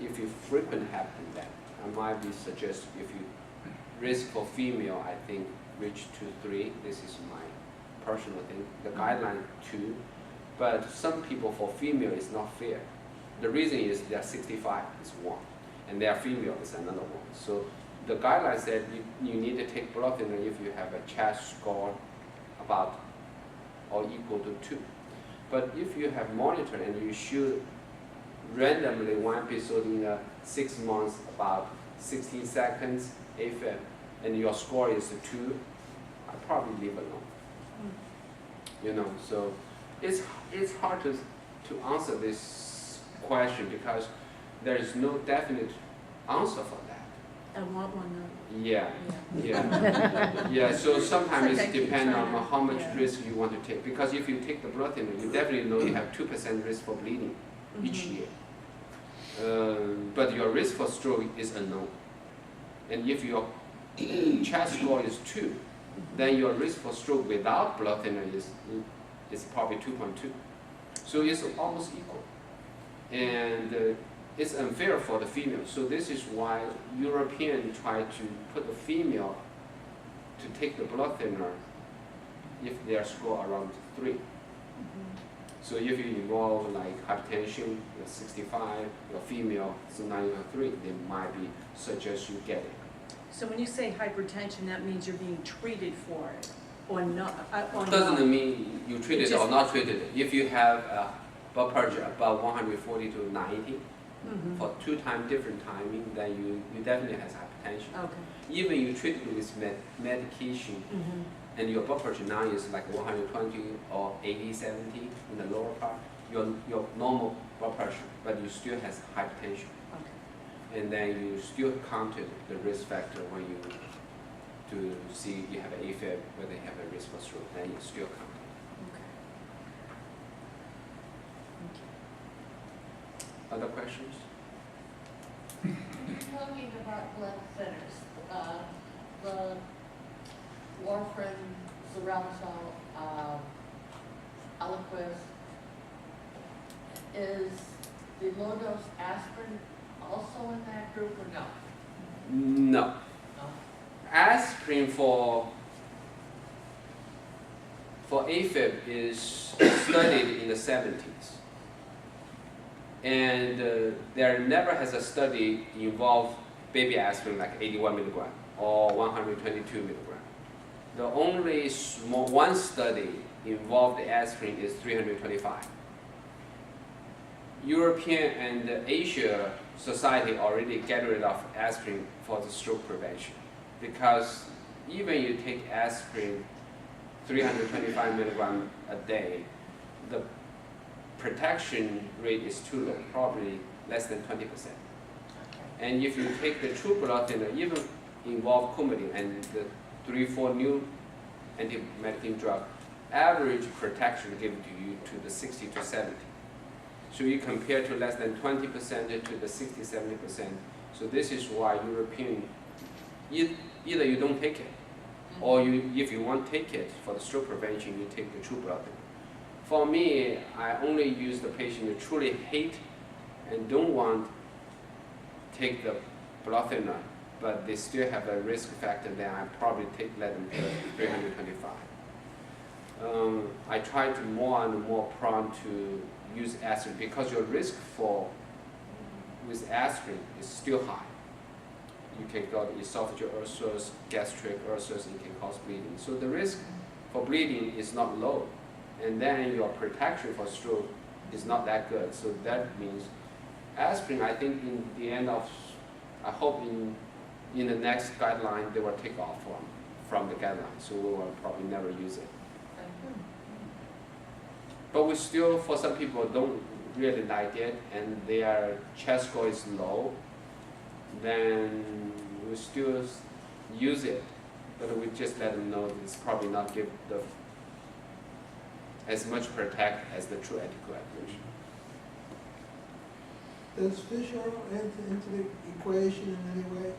if you frequent happen that, I might be suggest if you risk for female, I think reach to 3. This is my personal thing. The guideline 2, but some people for female is not fair. The reason is they are 65 is 1, and they are female is another 1. So the guideline said you need to take blood thinner if you have a chest score about or equal to 2. But if you have monitored and you shoot randomly one episode in 6 months about 16 seconds AFib, and your score is 2, I probably leave alone. You know, so it's hard to answer this question because there is no definite answer for that. I want one though. Yeah. Yeah. Yeah, so sometimes It's like it I keep depends trying on to- how much yeah. risk you want to take. Because if you take the blood thinner, you definitely know you have 2% risk for bleeding each Mhm. year. But your risk for stroke is unknown. And if your chest score is 2, then your risk for stroke without blood thinner is probably 2.2. So it's almost equal. And it's unfair for the female. So this is why Europeans try to put the female to take the blood thinner if their score around 3. So if you involve like hypertension, you're 65, you're female, so now you have 3, they might be suggest you get it. So when you say hypertension, that means you're being treated for it, or not, or not? Doesn't mean you treat it or Just- not treated. If you have a blood pressure about 140 to 90 Mhm. for 2 times different timing, then you definitely have hypertension. Okay. Even you treat it with medication, Mhm. and your blood pressure now is like 120 or 80, 70 in the lower part, your normal blood pressure, but you still have hypertension. Okay. And then you still counted the risk factor when you to see you have an Afib, whether you have a risk for stroke, then you still count it. Okay. Other questions? Talking about blood thinners, the warfarin, Xarelto, Eliquis, is the low dose aspirin also in that group or no? No. No. Aspirin for Afib is studied in the 70s. And there never has a study involved baby aspirin like 81 milligram or 122 milligram. The only one study involved aspirin is 325. European and Asia society already get rid of aspirin for the stroke prevention, because even you take aspirin 325 milligram a day, the protection rate is too low, probably less than 20%. And if you take the true blood thinner, even involve Coumadin and the 3-4 new anti-medicating drug, average protection given to you to the 60 to 70. So you compare to less than 20% to the 60, 70%. So this is why European, either you don't take it, or if you want to take it for the stroke prevention, you take the true blood thinner. For me, I only use the patient who truly hate and don't want to take the blood thinner, but they still have a risk factor, then I probably let them take 325. I try to more and more prone to use aspirin because your risk with aspirin is still high. You can got esophageal ulcers, gastric ulcers, it can cause bleeding. So the risk for bleeding is not low. And then your protection for stroke is not that good. So that means aspirin, I think in the end of, I hope in the next guideline, they will take off from the guideline. So we will probably never use it. But we still, for some people, don't really like it, and their chest score is low, then we still use it. But we just let them know it's probably not give as much protect as the true anticoagulation. Does fish oil enter into the equation in any way?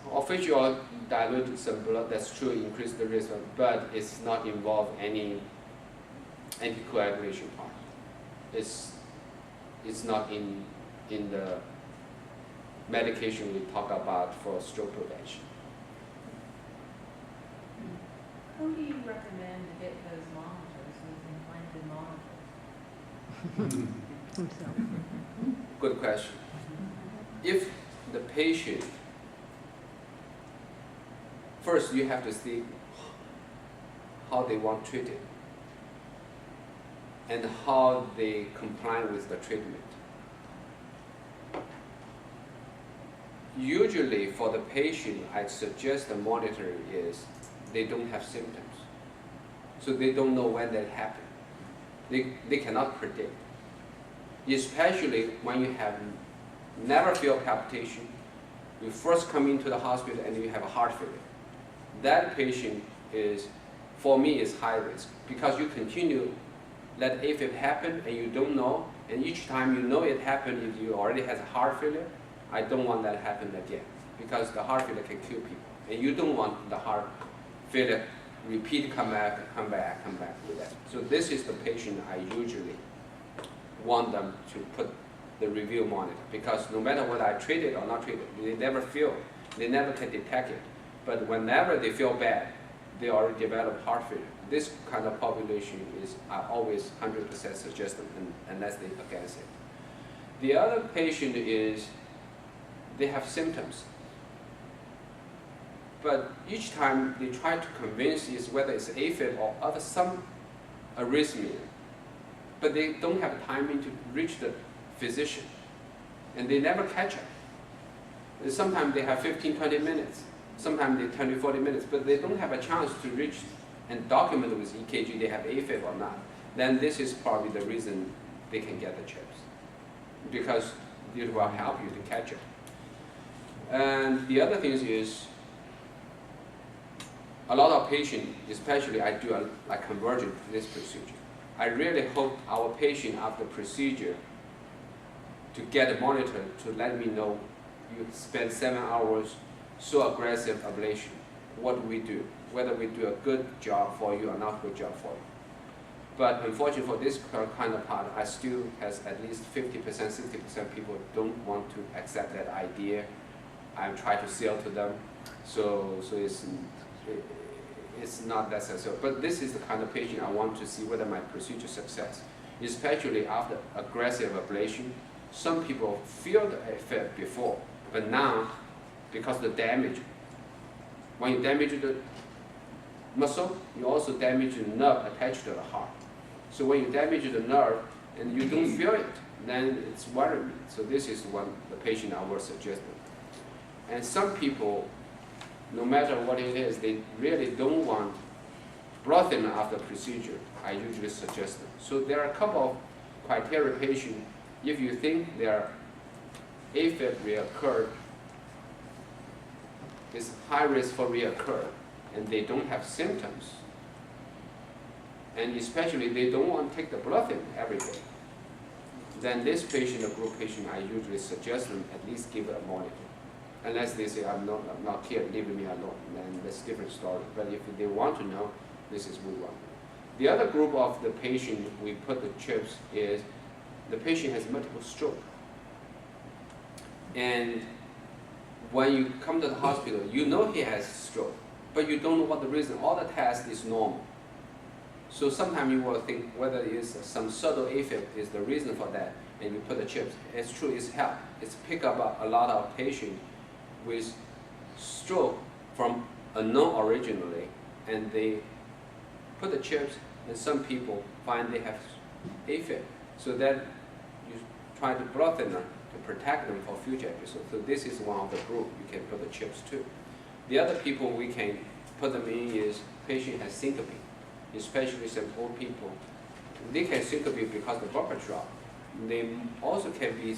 Or fish oil dilute some blood, that's true, increase the risk, but it's not involve any anticoagulation part. It's not in the medication we talk about for stroke prevention. Who do you recommend to get those monitors, those implanted monitors? Good question. If the patient, first you have to see how they want treated and how they comply with the treatment. Usually for the patient, I suggest the monitoring is they don't have symptoms. So they don't know when that happened. They cannot predict. Especially when you have never feel palpitation, you first come into the hospital and you have a heart failure. That patient is, for me, is high risk because you continue let Afib happen and you don't know, and each time you know it happened, if you already has a heart failure, I don't want that to happen again because the heart failure can kill people, and you don't want the heart failure repeat, come back with that. So this is the patient I usually want them to put the review monitor because no matter whether I treat it or not treat it, they never feel, they never can detect it. but whenever they feel bad, they already develop heart failure. This kind of population is I always 100% suggest them unless they against it. The other patient is they have symptoms, but each time they try to convince is whether it's AFib or other some arrhythmia, but they don't have timing to reach the physician, and they never catch up. And sometimes they have 15-20 minutes, sometimes they 20-40 minutes, but they don't have a chance to reach and document with EKG they have AFib or not. Then this is probably the reason they can get the chips, because it will help you to catch it. And the other thing is, a lot of patients, especially I do a conversion to this procedure. I really hope our patient after procedure to get a monitor to let me know you spend 7 hours so aggressive ablation. What do we do? Whether we do a good job for you or not good job for you. But unfortunately for this kind of part, I still has at least 50%, 60% people don't want to accept that idea. I try to sell to them, so it's not necessary. But this is the kind of patient I want to see whether my procedure success, especially after aggressive ablation. Some people feel the effect before, but now because the damage, when you damage the muscle, you also damage the nerve attached to the heart. So when you damage the nerve and you don't feel it, then it's worrying me. So this is the patient I would suggest. And some people, no matter what it is, they really don't want blood thinner after procedure. I usually suggest them. So there are a couple of criteria patient. If you think their AFib reoccurred, it's high risk for reoccur, and they don't have symptoms, and especially they don't want to take the blood thinner every day, then this patient, a group patient, I usually suggest them at least give it a monitor. Unless they say, I'm not here, leave me alone, then that's a different story. But if they want to know, this is what we want. The other group of the patient we put the chips is the patient has multiple stroke. And when you come to the hospital, you know he has stroke, but you don't know what the reason. All the test is normal. So sometimes you will think whether it is some subtle AFib is the reason for that, and you put the chips. It's true, it's help. It's pick up a lot of patients with stroke from unknown originally, and they put the chips, and some people find they have AFib. So then you try to blood thinner to protect them for future episodes. So this is one of the group you can put the chips to. The other people we can put them in is patient has syncope, especially some old people. They can syncope because the blood drop. They also can be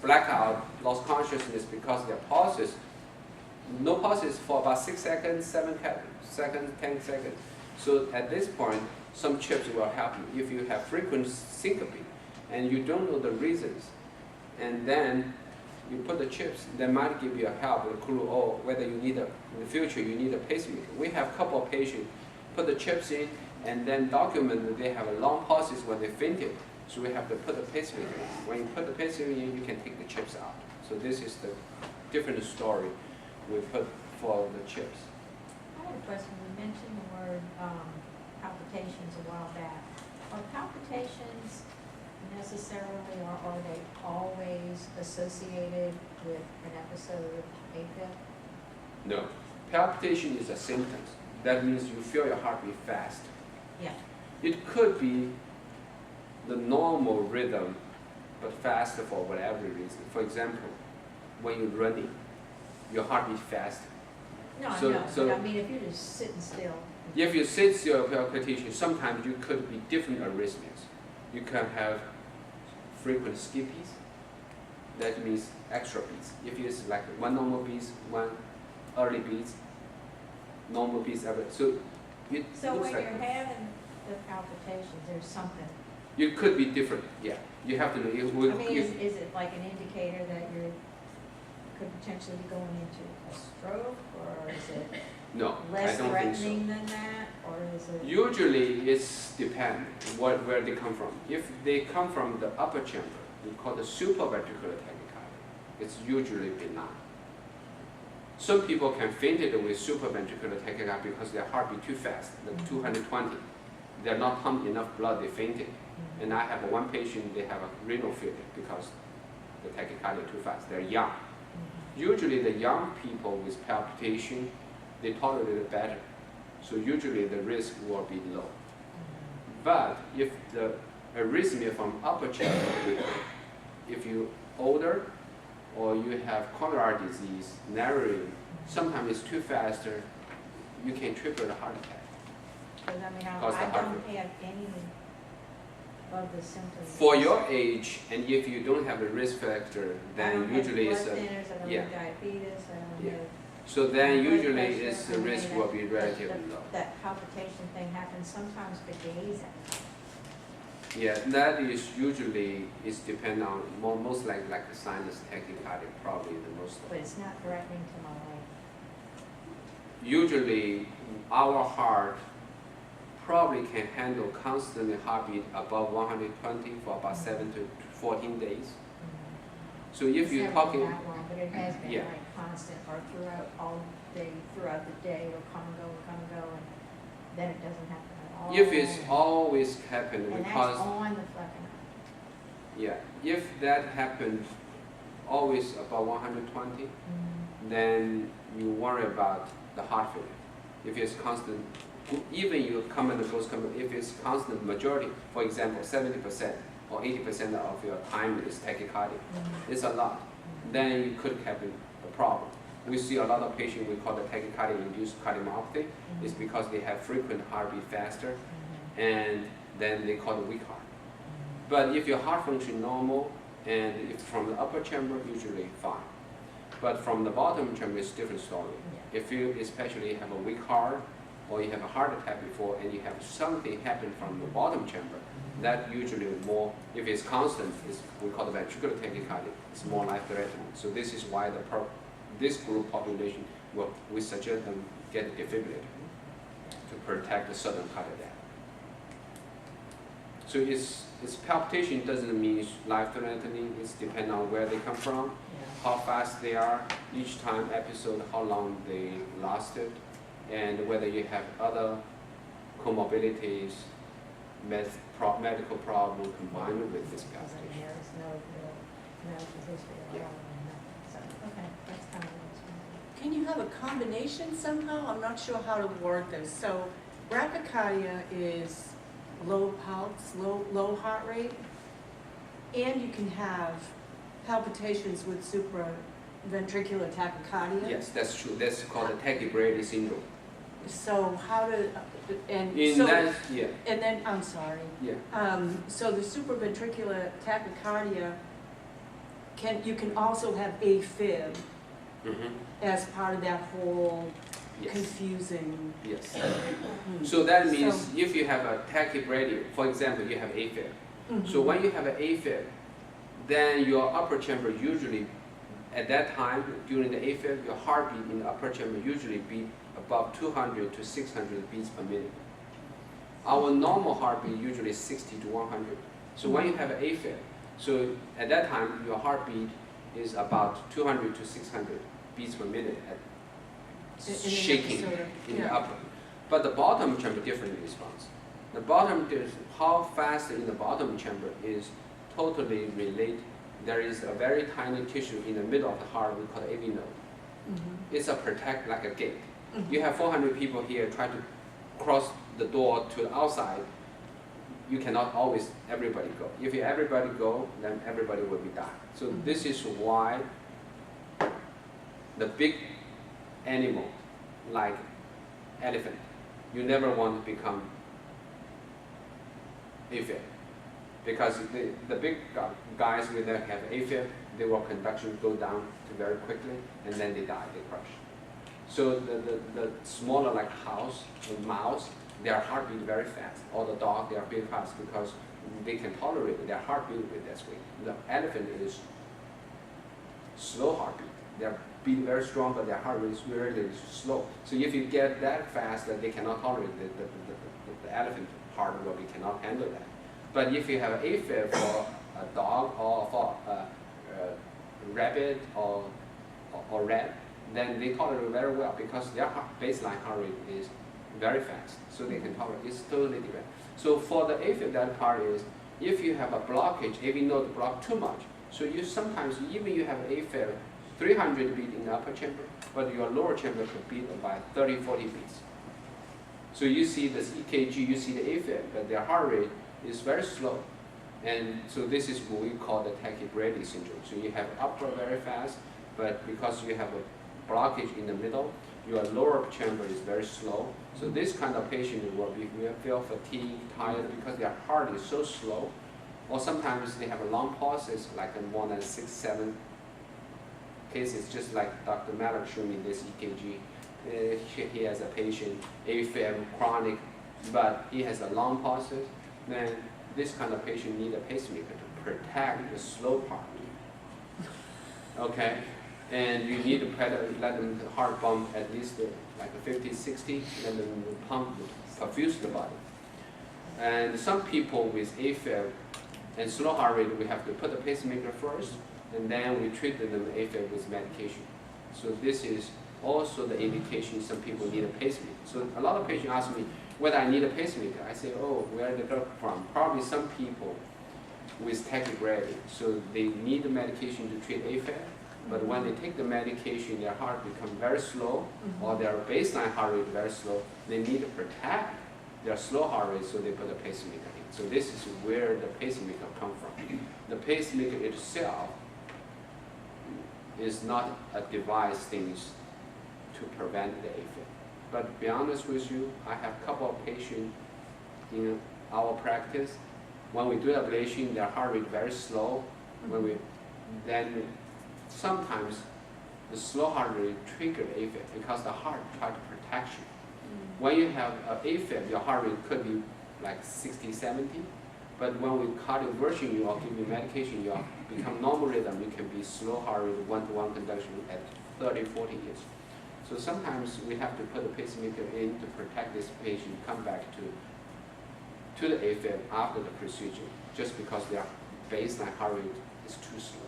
blackout, lost consciousness because their pulses, no pulses for about 6 seconds, 7 seconds, 10 seconds. So at this point, some chips will help you. If you have frequent syncope and you don't know the reasons, and then you put the chips, that might give you a help, a clue, or whether you need in the future you need a pacemaker. We have a couple of patients put the chips in and then document that they have a long pulses when they fainted. So we have to put the pacemaker in. When you put the pacemaker in, you can take the chips out. So this is the different story we put for the chips. I have a question. You mentioned the word palpitations a while back. Are palpitations necessarily, or are they always associated with an episode of AFib? No. Palpitation is a symptom. That means you feel your heartbeat fast. Yeah. It could be the normal rhythm, but faster for whatever reason. For example, when you're running, your heartbeat fast. No, So- I know, so- but I mean, if you're just sitting still. If you sit still palpitation, sometimes you could be different arrhythmias. You can have frequent skippies. That means extra beats. If it's like one normal beat, one early beat, normal beats every. So it So looks when like you're having the palpitations, there's something. it could be different. Yeah, you have to know. I mean, is it like an indicator that you could potentially be going into a stroke, or is it no, less I don't think so. threatening than that, or is it? Usually it's depend where they come from. If they come from the upper chamber, we call the supraventricular tachycardia. It's usually benign. Some people can faint it with supraventricular tachycardia because their heart beat too fast, like 220. They're not pumping enough blood, they fainted. And I have one patient, they have a renal failure because the tachycardia too fast. They're young. Usually the young people with palpitation, they tolerate it better. So usually the risk will be low. But if the arrhythmia from upper chamber, if you're older or you have coronary disease, narrowing, sometimes it's too faster, you can trigger a heart attack. Because I mean, Cause the I heart don't rate. have any of the symptoms. For your age, and if you don't have a risk factor, I then don't usually have it's blood a, thinners, I don't yeah. have diabetes, I don't Yeah. have. So then blood usually pressure, it's, I the mean, risk will be relatively low. That palpitation thing happens sometimes for days at a time. Yeah, that is usually, is depend on, most like a sinus tachycardia, probably the most. But it's not threatening to my life. Usually, our heart probably can handle constant heartbeat above 120 for about 7 to 14 days. So if It's you're never talking, been that long, but it has been yeah. like constant or throughout all day, throughout the day, or come and go, and then it doesn't happen at all. if it's always happened And that's because, on the flecking. yeah, if that happened always above 120, then you worry about the heart failure. If it's constant, even you come and goes, if it's constant majority, for example, 70% or 80% of your time is tachycardia, it's a lot, then you could have a problem. We see a lot of patients we call the tachycardia-induced cardiomyopathy. It's because they have frequent heartbeat faster, and then they call it weak heart. But if your heart function normal, and if from the upper chamber, usually fine. But from the bottom chamber, it's a different story. If you especially have a weak heart, or you have a heart attack before, and you have something happen from the bottom chamber, that usually more, if it's constant, is we call the ventricular tachycardia. It's more life-threatening. So this is why this group population, we suggest them get a defibrillator to protect the sudden heart attack. So it's palpitation doesn't mean life-threatening. It's depend on where they come from, how fast they are, each time episode, how long they lasted, and whether you have other comorbidities, medical problem combined with this palpitation. There is no real medical history at all. So, okay, that's kind of what it's. Can you have a combination somehow? I'm not sure how to word this. So brachycardia is low pulse, low heart rate, and you can have palpitations with supraventricular tachycardia. Yes, that's true. That's called the Tancredi Syndrome. So how to, and In so, that, yeah, and then, I'm sorry. yeah. So the supraventricular tachycardia, you can also have AFib Mm-hmm. as part of that whole Yes. confusing. Yes. Hmm. So that means So- if you have a tachycardia, for example, you have AFib. Mhm. So when you have an AFib, then your upper chamber usually, at that time during the AFib, your heartbeat in the upper chamber usually beat above 200 to 600 beats per minute. Our normal heartbeat usually is 60 to 100. So when you have an AFib, so at that time your heartbeat is about 200 to 600 beats per minute at In an shaking episode of- in the yeah. upper. But the bottom chamber different response. The bottom, how fast in the bottom chamber is totally related. There is a very tiny tissue in the middle of the heart we call the AV node. Mhm. It's a protect like a gate. Mhm. You have 400 people here try to cross the door to the outside. You cannot always everybody go. If you everybody go, then everybody will be dying. So Mhm. this is why the big animal like elephant, you never want to become AFib. Because the big guys when they have AFib, their conduction go down very quickly and then they die, they crash. So the smaller like house or mouse, their heartbeat very fast. Or the dog, they are very fast because they can tolerate their heartbeat with that way. The elephant is slow heartbeat. They're beating very strong, but their heart rate is really slow. So if you get that fast, that they cannot tolerate the elephant heart, well, we cannot handle that. But if you have AFib for a dog or for a rabbit or rat, then they tolerate very well because their baseline heart rate is very fast, so they can tolerate. It's totally different. So for the AFib, that part is if you have a blockage, AV node block too much, so you sometimes even you have AFib 300 beat in the upper chamber, but your lower chamber could beat by 30, 40 beats. So you see this EKG, you see the AFib, but their heart rate is very slow. And so this is what we call the Tancredi Syndrome. So you have upper very fast, but because you have a blockage in the middle, your lower chamber is very slow. So this kind of patient will feel fatigued, tired, because their heart is so slow. Or sometimes they have a long pauses, like more than 6, 7 cases, just like Dr. Malik showed me this EKG. He has a patient, AFib, chronic, but he has a long pauses. Then this kind of patient need a pacemaker to protect the slow part. Okay, and you need to let them heart pump at least like a 50, 60, let them pump, perfuse the body. And some people with AFib and slow heart rate, we have to put the pacemaker first, and then we treat them AFib with medication. So this is also the indication some people need a pacemaker. So a lot of patients ask me whether I need a pacemaker. I say, oh, where did it come from? Probably some people with tachycardia, so they need the medication to treat AFib, but when they take the medication, their heart becomes very slow, or their baseline heart rate very slow. They need to protect their slow heart rate, so they put a pacemaker in. So this is where the pacemaker comes from. The pacemaker itself is not a device things to prevent the AFib. But to be honest with you, I have a couple of patients in our practice. When we do ablation, their heart rate very slow. Then sometimes the slow heart rate triggered AFib because the heart tries to protect you. When you have an AFib, your heart rate could be like 60, 70. But when we cardioversion you or give you medication, you become normal rhythm. You can be slow heart rate, 1-to-1 conduction at 30, 40 years. So sometimes we have to put a pacemaker in to protect this patient come back to the AFib after the procedure, just because their baseline heart rate is too slow.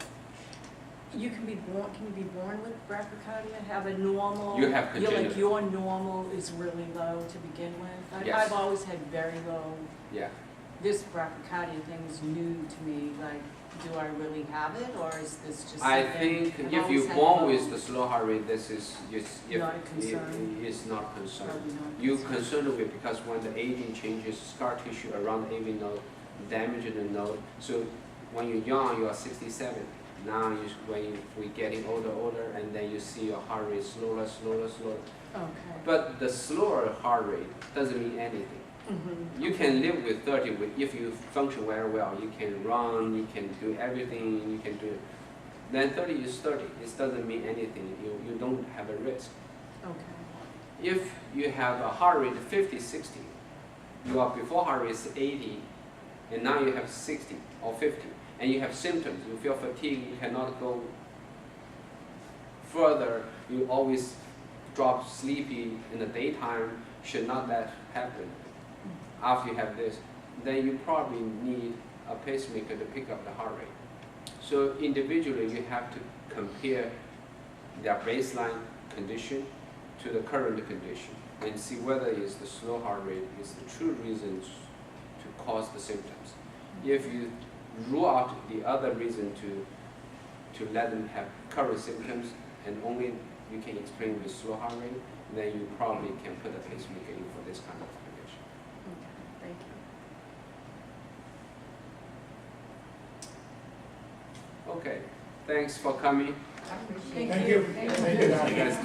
You can be born with bradycardia, have a normal. You have congenital. Like your normal is really low to begin with. Yes. I've always had very low. Yeah. This bradycardia thing is new to me. Like, do I really have it, or is this just? I something think I've if always you're had born low? with the slow heart rate, this is Not a concern. It's not concern. Probably not You're concerned. concerned with because when the aging changes, scar tissue around the AV node, damaging the node. So when you're young, you are 67. Now we're getting older, and then you see your heart rate slower. Okay. But the slower heart rate doesn't mean anything. You can live with 30 if you function very well. You can run, you can do everything, you can do it. Then 30 is 30. This doesn't mean anything. You don't have a risk. Okay. If you have a heart rate of 50, 60, your before heart rate is 80, and now you have 60 or 50, and you have symptoms, you feel fatigue, you cannot go further, you always drop sleepy in the daytime, should not that happen. After you have this, then you probably need a pacemaker to pick up the heart rate. So individually, you have to compare their baseline condition to the current condition and see whether it's the slow heart rate is the true reasons to cause the symptoms. If you rule out the other reason to let them have current symptoms and only you can explain with slow heart rate, then you probably can put a pacemaker in for this kind of condition. Okay. Thank you. Okay, thanks for coming. I appreciate it. Thank you. Thank you, Doctor. You guys